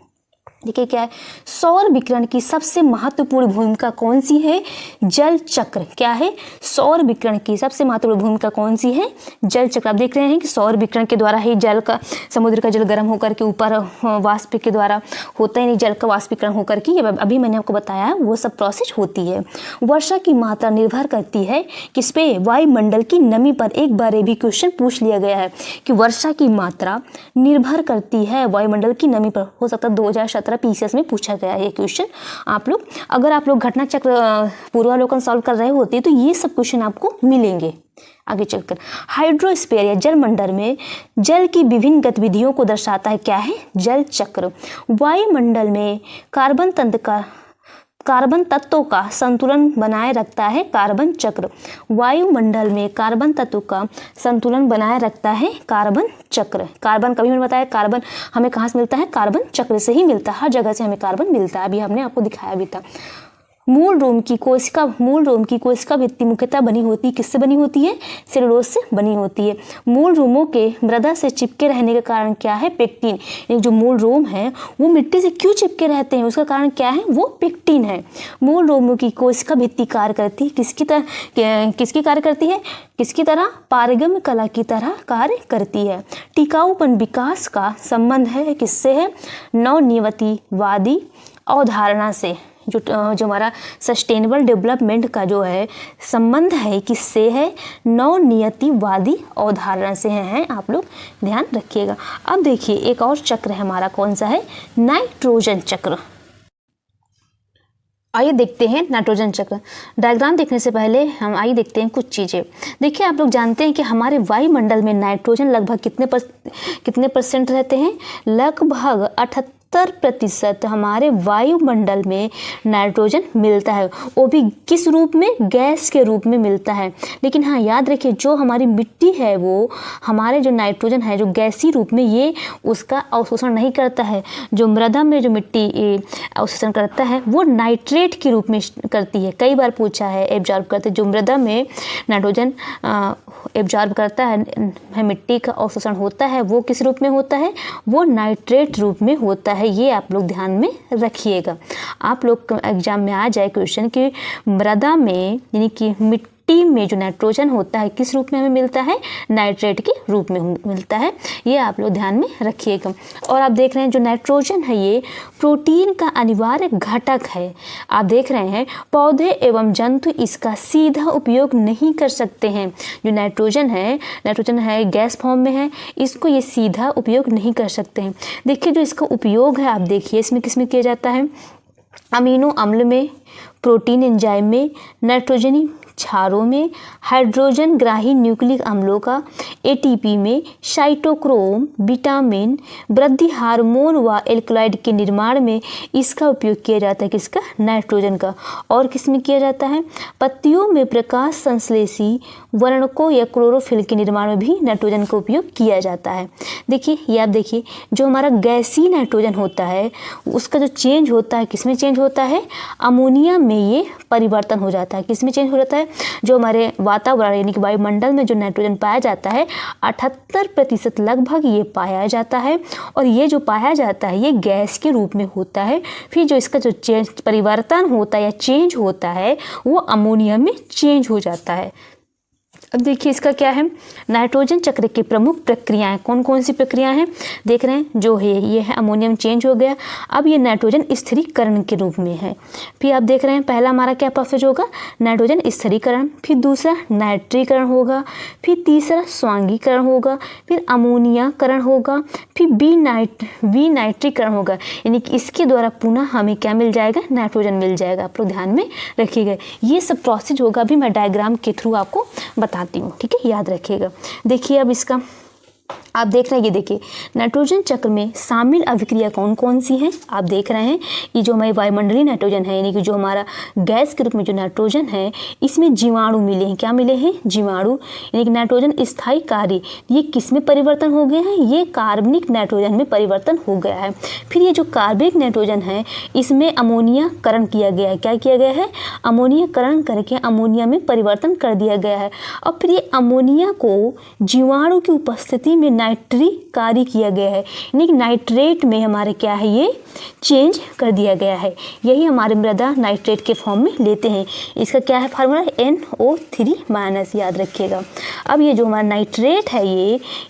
देखिए क्या है, सौर विकिरण की सबसे महत्वपूर्ण भूमिका कौन सी है, जल चक्र। क्या है, सौर विकिरण की सबसे महत्वपूर्ण भूमिका कौन सी है, जल चक्र। आप देख रहे हैं कि सौर विकिरण के द्वारा ही समुद्र का जल गर्म होकर के ऊपर वाष्प के द्वारा होता है, नहीं जल का वाष्पीकरण होकर के अभी मैंने आपको बताया वो सब प्रोसेस होती है। वर्षा की मात्रा निर्भर करती है किस पे, वायुमंडल की नमी पर। एक बार ये भी क्वेश्चन पूछ लिया गया है कि वर्षा की मात्रा निर्भर करती है वायुमंडल की नमी पर। हो सकता है 2017 पीसीएस में पूछा गया है ये क्वेश्चन। अगर आप लोग घटना चक्र पूर्वावलोकन सॉल्व कर रहे होते तो ये सब क्वेश्चन आपको मिलेंगे आगे चलकर। हाइड्रोस्फीयर या जलमंडल में जल की विभिन्न गतिविधियों को दर्शाता है, क्या है, जल चक्र। वायुमंडल में कार्बन तत्वों का संतुलन बनाए रखता है कार्बन चक्र। वायुमंडल में कार्बन तत्व का संतुलन बनाए रखता है कार्बन चक्र। कार्बन कभी मैंने बताया, कार्बन हमें कहाँ से मिलता है, कार्बन चक्र से ही मिलता है, हर जगह से हमें कार्बन मिलता है, अभी हमने आपको दिखाया भी था। मूल रोम की कोशिका भित्ति मुख्यतः बनी होती, किससे बनी होती है, सेलुलोज से बनी होती है। मूल रोमों के मृदा से चिपके रहने का कारण क्या है, पेक्टिन। ये जो मूल रोम है वो मिट्टी से क्यों चिपके रहते हैं, उसका कारण क्या है, वो पेक्टिन है। मूल रोमों की कोशिका भित्ति कार्य करती है किसकी कार्य करती है, किसकी तरह, पारगम्य कला की तरह कार्य करती है। टिकाऊपन विकास का संबंध है किससे है, नवनियतिवादी अवधारणा से। जो हमारा सस्टेनेबल डेवलपमेंट का जो है संबंध है किससे है, नवनियतिवादी अवधारणा से है। आप लोग ध्यान रखिएगा। अब देखिए एक और चक्र है हमारा, कौन सा है, नाइट्रोजन चक्र। आइए देखते हैं नाइट्रोजन चक्र। डायग्राम देखने से पहले हम आइए देखते हैं कुछ चीज़ें। देखिए आप लोग जानते हैं कि हमारे वायुमंडल में नाइट्रोजन लगभग कितने परसेंट रहते हैं, लगभग 78% हमारे वायुमंडल में नाइट्रोजन मिलता है, वो भी किस रूप में, गैस के रूप में मिलता है। लेकिन हाँ याद रखिए, जो हमारी मिट्टी है वो हमारे जो नाइट्रोजन है जो गैसीय रूप में ये उसका अवशोषण नहीं करता है। जो मृदा में जो मिट्टी अवशोषण करता है वो नाइट्रेट के रूप में करती है। कई बार पूछा है, एब्जॉर्ब करते, जो मृदा में नाइट्रोजन एब्जॉर्ब करता है, मिट्टी का अवशोषण होता है, वो किस रूप में होता है, वो नाइट्रेट रूप में होता है। ये आप लोग ध्यान में रखिएगा। आप लोग एग्जाम में आ जाए क्वेश्चन कि मृदा में यानी कि मिट्टी में जो नाइट्रोजन होता है किस रूप में हमें मिलता है, नाइट्रेट के रूप में मिलता है। ये आप लोग ध्यान में रखिएगा। और आप देख रहे हैं जो नाइट्रोजन है ये प्रोटीन का अनिवार्य घटक है। आप देख रहे हैं पौधे एवं जंतु इसका सीधा उपयोग नहीं कर सकते हैं। जो नाइट्रोजन है गैस फॉर्म में है, इसको ये सीधा उपयोग नहीं कर सकते हैं। देखिए जो इसका उपयोग है, आप देखिए इसमें किस में किया जाता है, अमीनो अम्ल में, प्रोटीन एंजाइम में, नाइट्रोजनी क्षारों में, हाइड्रोजन ग्राही न्यूक्लिक अम्लों का, एटीपी में, साइटोक्रोम, विटामिन, वृद्धि हार्मोन व एल्कलॉइड के निर्माण में इसका उपयोग किया जाता है। किसका, नाइट्रोजन का। और किस में किया जाता है, पत्तियों में प्रकाश संश्लेषी वर्णकों या क्लोरोफिल के निर्माण में भी नाइट्रोजन का उपयोग किया जाता है। देखिए ये आप देखिए, जो हमारा गैसीय नाइट्रोजन होता है उसका जो चेंज होता है, किस में चेंज होता है, अमोनिया में ये परिवर्तन हो जाता है। किस में चेंज हो जाता है, जो हमारे वातावरण यानी कि वायुमंडल में जो नाइट्रोजन पाया जाता है 78% लगभग ये पाया जाता है। और ये जो पाया जाता है ये गैस के रूप में होता है। फिर जो इसका जो चेंज परिवर्तन होता है या चेंज होता है वो अमोनिया में चेंज हो जाता है। अब देखिए इसका क्या है, नाइट्रोजन चक्र की प्रमुख प्रक्रियाएं कौन कौन सी प्रक्रियाएं हैं, देख रहे हैं। जो है ये है अमोनियम चेंज हो गया, अब ये नाइट्रोजन स्थिरीकरण के रूप में है। फिर आप देख रहे हैं पहला हमारा क्या प्रोसेस होगा, नाइट्रोजन स्थिरीकरण, फिर दूसरा नाइट्रीकरण होगा, फिर तीसरा स्वांगीकरण होगा, फिर अमोनियाकरण होगा, फिर विनाइट्रीकरण होगा। यानी कि इसके द्वारा पुनः हमें क्या मिल जाएगा, नाइट्रोजन मिल जाएगा। आप लोग ध्यान में रखिएगा, ये सब प्रोसेस होगा। अभी मैं डायग्राम के थ्रू आपको बताती हूँ, ठीक है, याद रखिएगा। देखिए अब इसका आप देख रहे हैं, ये देखिए नाइट्रोजन चक्र में शामिल अभिक्रिया कौन कौन सी हैं। आप देख रहे हैं ये जो हमारी वायुमंडलीय नाइट्रोजन है यानी कि जो हमारा गैस के रूप में जो नाइट्रोजन है इसमें जीवाणु मिले हैं। क्या मिले हैं, जीवाणु। यानी कि नाइट्रोजन स्थायी कार्य ये किस में परिवर्तन हो गया है, ये कार्बनिक नाइट्रोजन में परिवर्तन हो गया है। फिर ये जो कार्बनिक नाइट्रोजन है इसमें अमोनियाकरण किया गया है। क्या किया गया है, अमोनियाकरण करके अमोनिया में परिवर्तन कर दिया गया है। और फिर ये अमोनिया को जीवाणु की उपस्थिति में नाइट्रीकारी किया गया है, यानी कि नाइट्रेट में हमारे क्या है, ये चेंज कर दिया गया है। यही हमारे मृदा नाइट्रेट के फॉर्म में लेते हैं। इसका क्या है फार्मूला, NO3- याद रखिएगा। अब ये जो हमारा नाइट्रेट है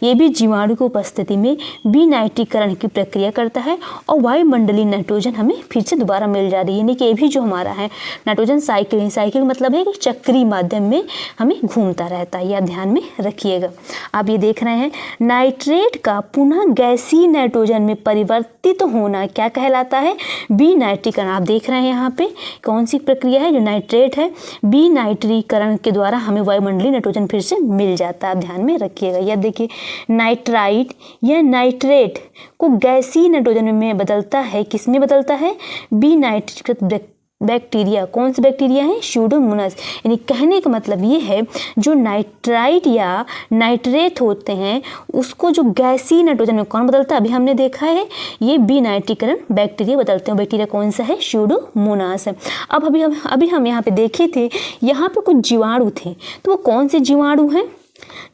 ये भी जीवाणु की उपस्थिति में विनाइट्रीकरण की प्रक्रिया करता है और वायुमंडलीय नाइट्रोजन हमें फिर से दोबारा मिल जा रही है। यानी कि ये भी जो हमारा है नाइट्रोजन साइकिल, साइकिल मतलब है कि चक्रीय माध्यम में हमें घूमता रहता है। यह ध्यान में रखिएगा। आप ये देख रहे हैं नाइट्रेट का पुनः गैसीय नाइट्रोजन में परिवर्तित होना क्या कहलाता है, विनाइट्रीकरण। आप देख रहे हैं यहाँ पे कौन सी प्रक्रिया है, जो नाइट्रेट है विनाइट्रीकरण के द्वारा हमें वायुमंडलीय नाइट्रोजन फिर से मिल जाता है। आप ध्यान में रखिएगा। यह देखिए नाइट्राइट या नाइट्रेट को गैसीय नाइट्रोजन में बदलता है, किस में बदलता है, विनाइट्रीकृत बैक्टीरिया। कौन सी बैक्टीरिया है, स्यूडोमोनास। यानी कहने का मतलब ये है जो नाइट्राइट या नाइट्रेट होते हैं उसको जो गैसीय नाइट्रोजन में कौन बदलता है, अभी हमने देखा है ये विनाइट्रीकरण बैक्टीरिया बदलते हैं। बैक्टीरिया कौन सा है, स्यूडोमोनास है। अब अभी हम यहाँ पे देखे थे, यहाँ पे कुछ जीवाणु थे, तो वो कौन से जीवाणु हैं,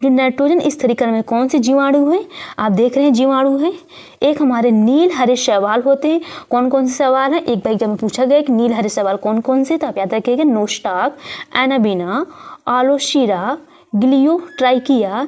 जो नाइट्रोजन स्थिरीकरण में कौन से जीवाणु हैं, आप देख रहे हैं जीवाणु हैं। एक हमारे नील हरे शैवाल होते हैं। कौन कौन से सवाल हैं, एक बार एग्जाम में पूछा गया कि नील हरे शैवाल कौन कौन से, तो आप याद रखिएगा नोस्टाक, एनाबिना, आलोशिरा, ग्लियोट्राइकिया,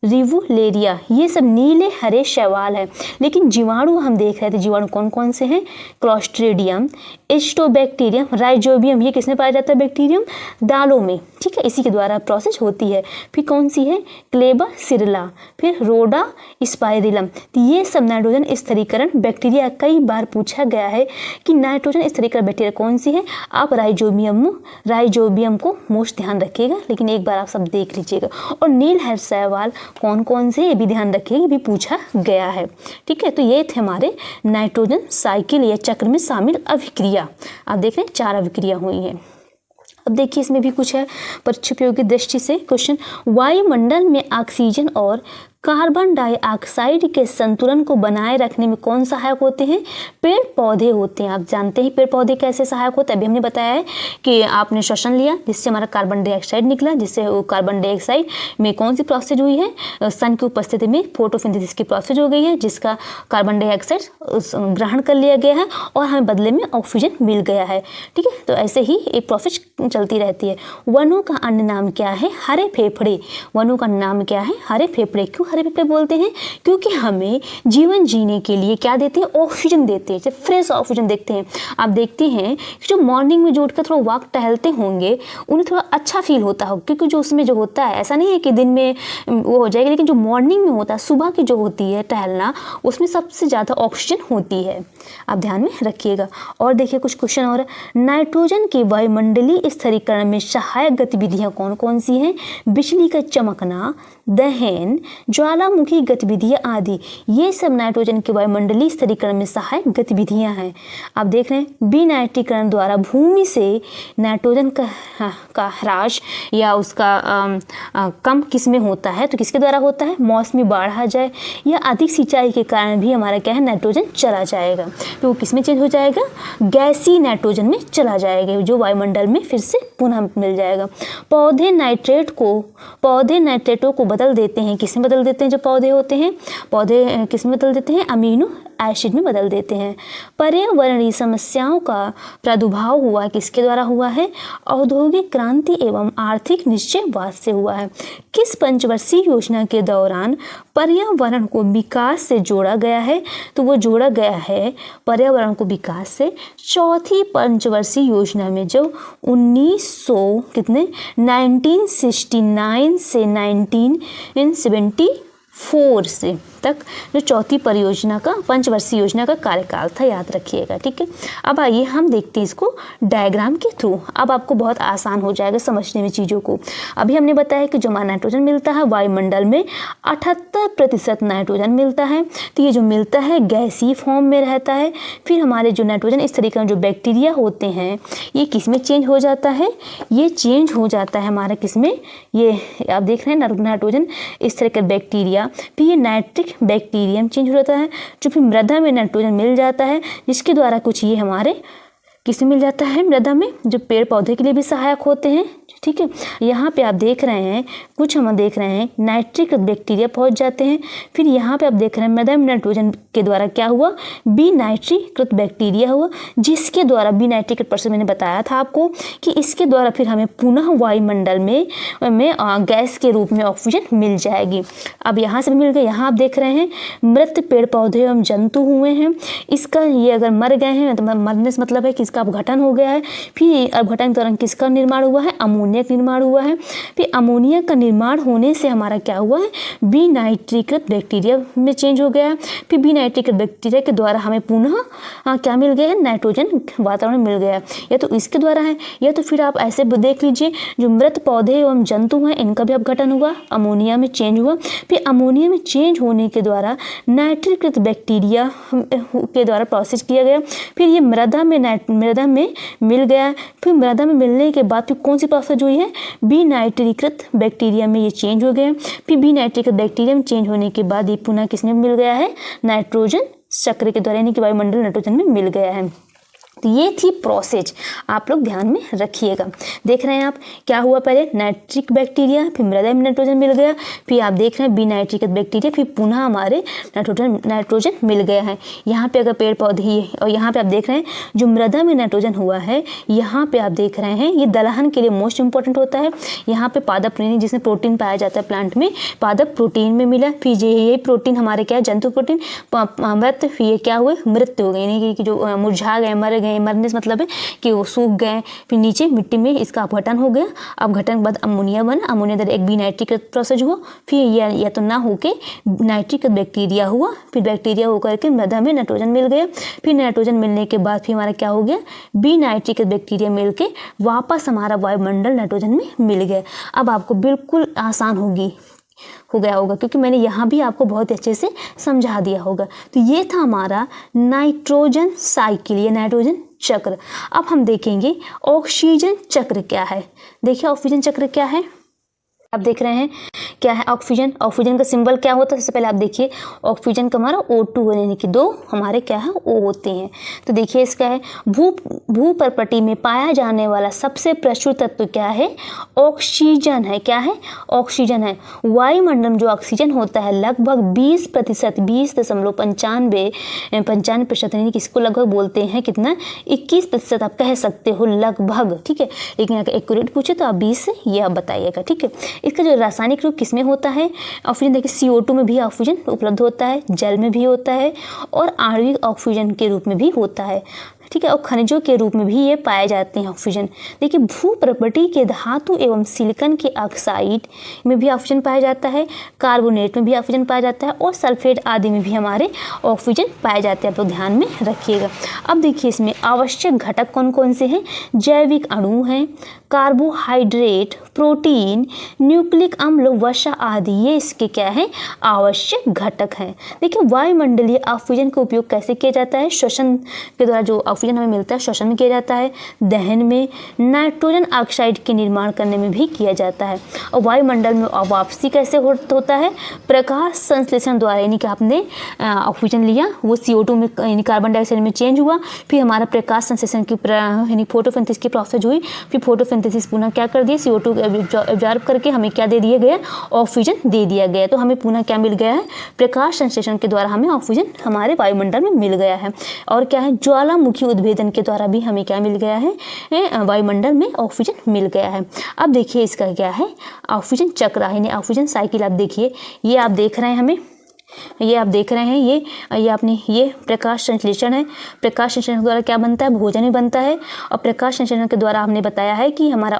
रिवुलेरिया, ये सब नीले हरे शैवाल है। लेकिन जीवाणु हम देख रहे थे, जीवाणु कौन कौन से हैं, क्लोस्ट्रीडियम, एस्टोबैक्टीरियम, राइजोबियम, ये किसमें पाया जाता है, बैक्टीरियम, दालों में, ठीक है, इसी के द्वारा प्रोसेस होती है। फिर कौन सी है, क्लेबसिरला, फिर रोडा स्पाइरिलम। तो ये सब नाइट्रोजन स्थिरीकरण बैक्टीरिया। कई बार पूछा गया है कि नाइट्रोजन स्थिरीकरण बैक्टीरिया कौन सी है, आप राइजोबियम को मोस्ट ध्यान रखिएगा, लेकिन एक बार आप सब देख लीजिएगा। और नील हरे शैवाल कौन कौन से, ये भी ध्यान रखिए, ये भी पूछा गया है। ठीक है, तो ये थे हमारे नाइट्रोजन साइकिल या चक्र में शामिल अभिक्रिया। आप देख रहे हैं 4 अभिक्रिया हुई हैं। अब देखिए इसमें भी कुछ है परीक्षा उपयोगी दृष्टि से क्वेश्चन। वायुमंडल में ऑक्सीजन और कार्बन डाइऑक्साइड के संतुलन को बनाए रखने में कौन सहायक होते हैं? पेड़ पौधे होते हैं। आप जानते हैं पेड़ पौधे कैसे सहायक होते हैं, अभी हमने बताया है कि आपने श्वसन लिया जिससे हमारा कार्बन डाइऑक्साइड निकला, जिससे वो कार्बन डाइऑक्साइड में कौन सी प्रोसेस हुई है? सन की उपस्थिति में फोटोसिंथेसिस की प्रोसेस हो गई है, जिसका कार्बन डाइऑक्साइड ग्रहण कर लिया गया है और हमें बदले में ऑक्सीजन मिल गया है। ठीक है, तो ऐसे ही एक प्रोसेस चलती रहती है। वनों का अन्य नाम क्या है? हरे फेफड़े। वनों का नाम क्या है? हरे फेफड़े। क्यों हरे फेफड़े बोलते हैं? क्योंकि हमें जीवन जीने के लिए क्या देते हैं? ऑक्सीजन देते हैं, जैसे फ्रेश ऑक्सीजन देखते हैं। आप देखते हैं कि जो मॉर्निंग में जो उठकर थोड़ा वॉक टहलते होंगे उन्हें थोड़ा अच्छा फील होता हो, क्योंकि जो उसमें जो होता है, ऐसा नहीं है कि दिन में वो हो जाएगा, लेकिन जो मॉर्निंग में होता है, सुबह की जो होती है टहलना, उसमें सबसे ज़्यादा ऑक्सीजन होती है। आप ध्यान में रखिएगा। और देखिए कुछ क्वेश्चन और, नाइट्रोजन के वायुमंडलीय स्थिरीकरण में सहायक गतिविधियां कौन कौन सी हैं? बिजली का चमकना, दहन, ज्वालामुखी गतिविधियां आदि, ये सब नाइट्रोजन के वायुमंडलीय स्थिरीकरण में सहायक गतिविधियां हैं। आप देख रहे हैं विनाइट्रीकरण द्वारा भूमि से नाइट्रोजन का ह्रास या उसका कम किस में होता है? तो किसके द्वारा होता है? मौसमी बाढ़ आ जाए या अधिक सिंचाई के कारण भी हमारा क्या है? नाइट्रोजन चला जाएगा। तो वो किस में चेंज हो जाएगा? गैसीय नाइट्रोजन में चला जाएगा, जो वायुमंडल में फिर से पुनः मिल जाएगा। पौधे नाइट्रेटों को बदल देते हैं। किस में बदल देते हैं? जो पौधे होते हैं, पौधे किस में बदल देते हैं? अमीनो एसिड में बदल देते हैं। पर्यावरणीय समस्याओं का प्रादुर्भाव हुआ किसके द्वारा हुआ है? औद्योगिक क्रांति एवं आर्थिक निश्चयवाद से हुआ है। किस पंचवर्षीय योजना के दौरान पर्यावरण को विकास से जोड़ा गया है? तो वो जोड़ा गया है पर्यावरण को विकास से चौथी पंचवर्षीय योजना में, जो 1969 से 1974 से तक जो चौथी परियोजना का पंचवर्षीय योजना का कार्यकाल था, याद रखिएगा। ठीक है, अब आइए हम देखते हैं इसको डायग्राम के थ्रू। अब आपको बहुत आसान हो जाएगा समझने में चीज़ों को। अभी हमने बताया कि जो नाइट्रोजन मिलता है वायुमंडल में 78% नाइट्रोजन मिलता है, तो ये जो मिलता है गैसीय फॉर्म में रहता है। फिर हमारे जो नाइट्रोजन इस तरीके के जो बैक्टीरिया होते हैं, ये किस में चेंज हो जाता है? ये चेंज हो जाता है हमारा किस में? ये आप देख रहे हैं नाइट्रोजन इस तरह के बैक्टीरिया, फिर ये नाइट्रिक बैक्टीरियम चेंज हो जाता है, जो फिर मृदा में नाइट्रोजन मिल जाता है, जिसके द्वारा कुछ ये हमारे किस में मिल जाता है? मृदा में, जो पेड़ पौधे के लिए भी सहायक होते हैं। ठीक है, यहाँ पे आप देख रहे हैं कुछ हम देख रहे हैं नाइट्रिक बैक्टीरिया पहुँच जाते हैं। फिर यहाँ पे आप देख रहे हैं मृदा में नाइट्रोजन के द्वारा क्या हुआ? विनाइट्रीकृत बैक्टीरिया हुआ, जिसके द्वारा विनाइट्रीकृत प्रोसेस मैंने बताया था आपको कि इसके द्वारा फिर हमें पुनः वायुमंडल में गैस के रूप में ऑक्सीजन मिल जाएगी। अब यहाँ से मिल गए। यहाँ आप देख रहे हैं मृत पेड़ पौधे एवं जंतु हुए हैं। इसका ये अगर मर गए हैं तो मरने से मतलब है कि इसका अपघटन हो गया है। फिर अपघटन के दौरान किसका निर्माण हुआ है? अमोनिया का निर्माण हुआ है। फिर अमोनिया का निर्माण होने से हमारा क्या हुआ है? विनाइट्रीकृत बैक्टीरिया में चेंज हो गया है। फिर विनाइट्रीकृत बैक्टीरिया के द्वारा हमें पुनः क्या मिल गया है? नाइट्रोजन वातावरण मिल गया है। या तो इसके द्वारा है, या तो फिर आप ऐसे देख लीजिए जो मृत पौधे एवं जंतु हैं इनका भी अपघटन हुआ, अमोनिया में चेंज हुआ। फिर अमोनिया में चेंज होने के द्वारा नाइट्रीकृत बैक्टीरिया के द्वारा प्रोसेस किया गया। फिर ये मृदा में मिल गया। फिर मृदा में मिलने के बाद फिर कौन सी प्रोसेस हुई है? विनाइट्रीकृत बैक्टीरिया में ये चेंज हो गया। फिर विनाइट्रीकृत बैक्टीरिया में चेंज होने के बाद ये पुनः किसमें मिल गया है? नाइट्रोजन चक्र के द्वारा, यानी कि वायुमंडल नाइट्रोजन में मिल गया है। तो ये थी प्रोसेस, आप लोग ध्यान में रखिएगा। देख रहे हैं आप क्या हुआ? पहले नाइट्रिक बैक्टीरिया, फिर मृदा में नाइट्रोजन मिल गया, फिर आप देख रहे हैं विनाइट्रीकृत बैक्टीरिया, फिर पुनः हमारे नाइट्रोजन मिल गया है। यहाँ पे अगर पेड़ पौधे, और यहाँ पे आप देख रहे हैं जो मृदा में नाइट्रोजन हुआ है, यहाँ पे आप देख रहे हैं ये दलहन के लिए मोस्ट इंपॉर्टेंट होता है। यहाँ पे पादप प्रोटीन, जिसमें प्रोटीन पाया जाता है प्लांट में, पादप प्रोटीन में मिला। फिर ये प्रोटीन हमारे क्या है? जंतु प्रोटीन। मृत, फिर ये क्या हुए? मृत्यु हो गई, यानी कि जो मुरझा गए, मर गए। मरने से मतलब है कि वो सूख गए। फिर नीचे मिट्टी में इसका अपघटन हो गया। अपघटन के बाद अमोनिया बना, अमोनिया द्वारा एक विनाइट्रीकृत प्रोसेस हुआ। फिर या तो ना होके नाइट्रीकृत बैक्टीरिया हुआ, फिर बैक्टीरिया होकर के मृदा में नाइट्रोजन मिल गया। फिर नाइट्रोजन मिलने के बाद फिर हमारा क्या हो गया? विनाइट्रीकृत बैक्टीरिया मिल के वापस हमारा वायुमंडल नाइट्रोजन में मिल गया। अब आपको बिल्कुल आसान होगी हो गया होगा, क्योंकि मैंने यहाँ भी आपको बहुत अच्छे से समझा दिया होगा। तो ये था हमारा नाइट्रोजन साइकिल या नाइट्रोजन चक्र। अब हम देखेंगे ऑक्सीजन चक्र क्या है। देखिए ऑक्सीजन चक्र क्या है, आप देख रहे हैं क्या है ऑक्सीजन। ऑक्सीजन का सिंबल क्या होता है, सबसे पहले आप देखिए ऑक्सीजन का हमारा O2 यानी कि 2 हमारे क्या है O होते हैं। तो देखिए इसका है भूपर्पटी में पाया जाने वाला सबसे प्रचुर तत्व क्या है, ऑक्सीजन है। क्या है, ऑक्सीजन है। वायुमंडल में जो ऑक्सीजन होता है लगभग 20%, 20.95% यानी कि इसको लगभग बोलते हैं कितना, 21% आप कह सकते हो लगभग, ठीक है। लेकिन अगर एक्यूरेट पूछे तो आप 20 ये आप बताइएगा, ठीक है। इसका जो रासायनिक रूप किसमें होता है, ऑक्सीजन देखिए CO2 में भी ऑक्सीजन उपलब्ध होता है, जल में भी होता है और आणविक ऑक्सीजन के रूप में भी होता है, ठीक है। और खनिजों के रूप में भी ये पाए जाते हैं ऑक्सीजन। देखिए भूप्रपटी के धातु एवं सिलिकन के ऑक्साइड में भी ऑक्सीजन पाया जाता है, कार्बोनेट में भी ऑक्सीजन पाया जाता है और सल्फेट आदि में भी हमारे ऑक्सीजन पाए जाते हैं, आप लोग ध्यान में रखिएगा। अब देखिए इसमें आवश्यक घटक कौन कौन से हैं, जैविक अणु हैं, कार्बोहाइड्रेट, प्रोटीन, न्यूक्लिक अम्ल, वसा आदि, ये इसके क्या है, आवश्यक घटक हैं। देखिए वायुमंडलीय ऑक्सीजन का उपयोग कैसे किया जाता है, श्वसन के द्वारा जो ऑक्सीजन हमें मिलता है श्वसन में किया जाता है, दहन में, नाइट्रोजन ऑक्साइड के निर्माण करने में भी किया जाता है। और वायुमंडल में वापसी कैसे होता है, प्रकाश संश्लेषण द्वारा, यानी कि आपने ऑक्सीजन लिया वो CO2 में यानी कार्बन डाइऑक्साइड में चेंज हुआ, फिर हमारा प्रकाश संश्लेषण की यानी फोटोसिंथेसिस की प्रोसेस हुई, फिर फोटोसिंथेसिस पुनः क्या कर दिया, CO2 एब्जॉर्ब करके हमें क्या दे दिया गया, ऑक्सीजन दे दिया गया। तो हमें पुनः क्या मिल गया है, प्रकाश संश्लेषण के द्वारा हमें ऑक्सीजन हमारे वायुमंडल में मिल गया है। और क्या है, ज्वालामुखी उद्भेदन के द्वारा भी हमें क्या मिल गया है, वायुमंडल में ऑक्सीजन मिल गया है। अब देखिए इसका क्या है, ऑक्सीजन चक्र यानी ऑक्सीजन साइकिल। आप देखिए ये आप देख रहे हैं हमें, ये आप देख रहे हैं ये आपने ये प्रकाश संश्लेषण है। प्रकाश संश्लेषण के द्वारा क्या बनता है, भोजन भी बनता है। और प्रकाश संश्लेषण के द्वारा हमने बताया है कि हमारा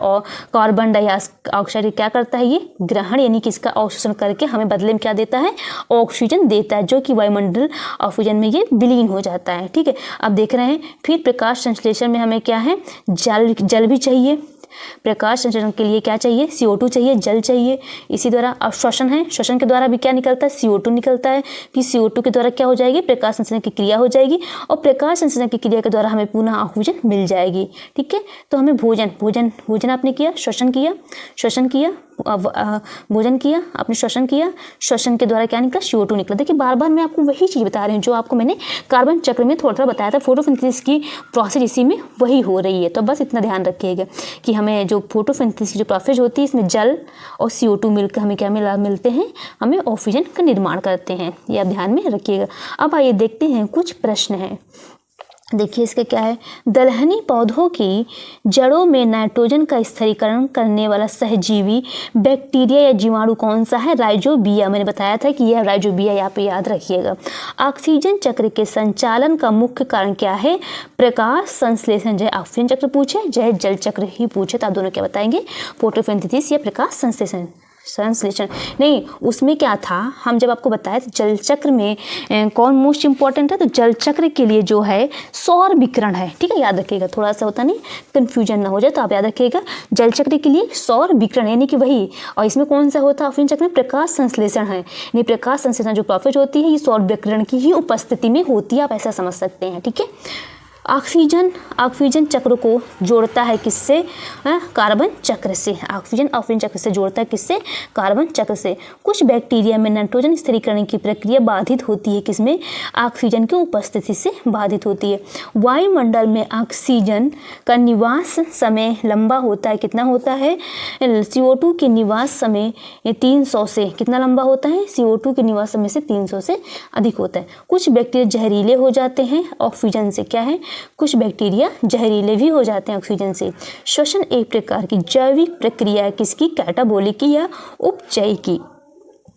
कार्बन डाइऑक्साइड क्या करता है, ये ग्रहण यानी कि इसका अवशोषण करके हमें बदले में क्या देता है, ऑक्सीजन देता है, जो कि वायुमंडल ऑक्सीजन में ये विलीन हो जाता है, ठीक है। अब देख रहे हैं फिर प्रकाश संश्लेषण में हमें क्या है, जल भी चाहिए। प्रकाश संश्लेषण के लिए क्या चाहिए, CO2 चाहिए, जल चाहिए। इसी द्वारा अब श्वसन है, श्वसन के द्वारा भी क्या निकलता है, CO2 निकलता है। फिर CO2 के द्वारा क्या हो जाएगी, प्रकाश संश्लेषण की क्रिया हो जाएगी और प्रकाश संश्लेषण की क्रिया के द्वारा हमें पुनः ऑक्सीजन मिल जाएगी, ठीक है। तो हमें भोजन आपने किया, श्वसन किया, भोजन किया, आपने श्वसन किया, श्वसन के द्वारा क्या निकला, CO2 निकला। देखिए बार बार मैं आपको वही चीज़ बता रही हूँ जो आपको मैंने कार्बन चक्र में थोड़ा थोड़ा बताया था। फोटोसिंथेसिस की प्रोसेस इसी में वही हो रही है, तो बस इतना ध्यान रखिएगा कि हमें जो फोटोसिंथेसिस की जो प्रोसेस होती है इसमें जल और CO2 मिलकर हमें क्या मिलते हैं, हमें ऑक्सीजन का निर्माण करते हैं, ये आप ध्यान में रखिएगा। अब आइए देखते हैं कुछ प्रश्न हैं। देखिए इसका क्या है, दलहनी पौधों की जड़ों में नाइट्रोजन का स्थिरीकरण करने वाला सहजीवी बैक्टीरिया या जीवाणु कौन सा है, राइजोबिया। मैंने बताया था कि यह राइजोबिया, यहाँ पे याद रखिएगा। ऑक्सीजन चक्र के संचालन का मुख्य कारण क्या है, प्रकाश संश्लेषण। चाहे ऑक्सीजन चक्र पूछे चाहे जल चक्र ही पूछे तो आप दोनों क्या बताएंगे, फोटोसिंथेसिस या प्रकाश संश्लेषण। नहीं, उसमें क्या था, हम जब आपको बताया तो जल चक्र में कौन मोस्ट इंपॉर्टेंट है, तो जल चक्र के लिए जो है सौर विकिरण है, ठीक है, याद रखिएगा। थोड़ा सा होता नहीं, कंफ्यूजन ना हो जाए तो आप याद रखिएगा, जल चक्र के लिए सौर विकिरण यानी कि वही। और इसमें कौन सा होता है, ऑक्सीजन चक्र में प्रकाश संश्लेषण है। नहीं, प्रकाश संश्लेषण जो प्रोसेस होती है ये सौर विकिरण की ही उपस्थिति में होती है, आप ऐसा समझ सकते हैं, ठीक है। ऑक्सीजन चक्र को जोड़ता है किससे, कार्बन चक्र से। ऑक्सीजन चक्र से जोड़ता है किससे, कार्बन चक्र से। कुछ बैक्टीरिया में नाइट्रोजन स्थिरीकरण की प्रक्रिया बाधित होती है, किसमें, ऑक्सीजन की उपस्थिति से बाधित होती है। वायुमंडल में ऑक्सीजन का निवास समय लंबा होता है, कितना होता है, CO2 के निवास समय 300 से कितना लंबा होता है, CO2 के निवास समय से 300 से अधिक होता है। कुछ बैक्टीरिया जहरीले हो जाते हैं ऑक्सीजन से, क्या है, कुछ बैक्टीरिया जहरीले भी हो जाते हैं ऑक्सीजन से। श्वसन एक प्रकार की जैविक प्रक्रिया है, किसकी, कैटाबोलिक की या उपचय की।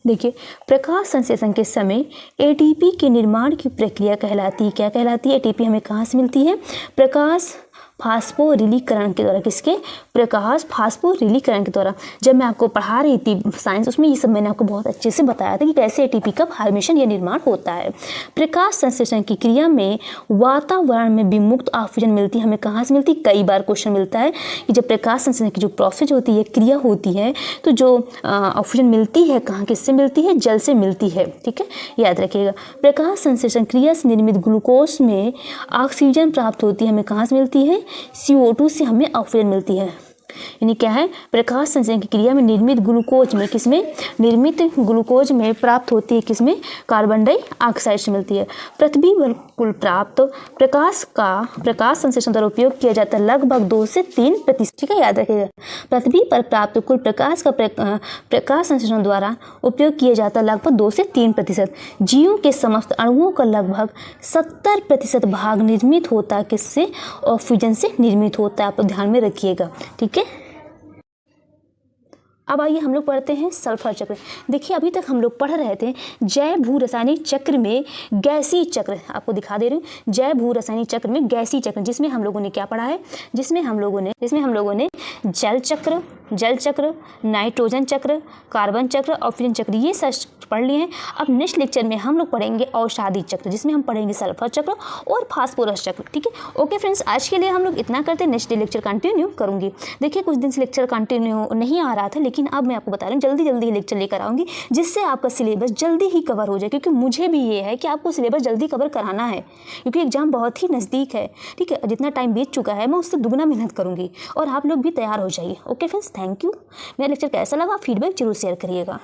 देखिए प्रकाश संश्लेषण के समय ATP के निर्माण की प्रक्रिया कहलाती है, क्या कहलाती है, ATP हमें कहाँ से मिलती है, प्रकाश फास्फोरिलीकरण के द्वारा। किसके? प्रकाश फास्फोरिलीकरण के द्वारा। जब मैं आपको पढ़ा रही थी साइंस, उसमें ये सब मैंने आपको बहुत अच्छे से बताया था कि कैसे एटीपी का फॉर्मेशन या निर्माण होता है। प्रकाश संश्लेषण की क्रिया में वातावरण में विमुक्त ऑक्सीजन मिलती है। हमें कहाँ से मिलती है? कई बार क्वेश्चन मिलता है कि जब प्रकाश संश्लेषण की जो प्रोसेस होती है, क्रिया होती है, तो जो ऑक्सीजन मिलती है कहाँ, किससे मिलती है? जल से मिलती है। ठीक है, याद रखिएगा। प्रकाश संश्लेषण क्रिया से निर्मित ग्लूकोज में ऑक्सीजन प्राप्त होती है। हमें कहाँ से मिलती है? CO2 से हमें ऑक्सीजन मिलती है। यानी क्या है? प्रकाश संश्लेषण की क्रिया में निर्मित ग्लूकोज में, किसमें? निर्मित ग्लूकोज में प्राप्त होती है, किसमें? कार्बन डाइऑक्साइड से मिलती है। पृथ्वी पर कुल प्राप्त प्रकाश संश्लेषण द्वारा उपयोग किया जाता है लगभग 2 से 3%। ठीक है, याद रखिएगा। पृथ्वी पर प्राप्त कुल प्रकाश का प्रकाश संश्लेषण द्वारा उपयोग किया जाता है लगभग 2 से 3%। जीवों के समस्त अणुओं का लगभग 70% भाग निर्मित होता है, किससे? ऑक्सीजन से निर्मित होता है। आप ध्यान में रखिएगा। ठीक है, अब आइए हम लोग पढ़ते हैं सल्फर चक्र। देखिए, अभी तक हम लोग पढ़ रहे थे जैव भू रासायनिक चक्र में गैसीय चक्र। आपको दिखा दे रही हूँ, जैव भू रासायनिक चक्र में गैसीय चक्र, जिसमें हम लोगों ने क्या पढ़ा है? जिसमें हम लोगों ने जल चक्र, नाइट्रोजन चक्र, कार्बन चक्र, ऑक्सीजन चक्र, ये सब पढ़ लिए हैं। अब नेक्स्ट लेक्चर में हम लोग पढ़ेंगे औषधि चक्र, जिसमें हम पढ़ेंगे सल्फर चक्र और फास्फोरस चक्र। ठीक है, ओके फ्रेंड्स, आज के लिए हम लोग इतना करते हैं। नेक्स्ट डे लेक्चर कंटिन्यू करूँगी। देखिए, कुछ दिन से लेक्चर कंटिन्यू नहीं आ रहा था, लेकिन अब मैं आपको बता रही हूँ जल्दी ही लेक्चर लेकर आऊँगी, जिससे आपका सिलेबस जल्दी ही कवर हो जाए। क्योंकि मुझे भी ये है कि आपको सिलेबस जल्दी कवर कराना है, क्योंकि एग्जाम बहुत ही नज़दीक है। ठीक है, जितना टाइम बीत चुका है, मैं उससे दुगना मेहनत करूँगी और आप लोग भी तैयार हो जाइए। Okay friends, thank you. मेरा लेक्चर कैसा लगा? फीडबैक जरूर शेयर करिएगा।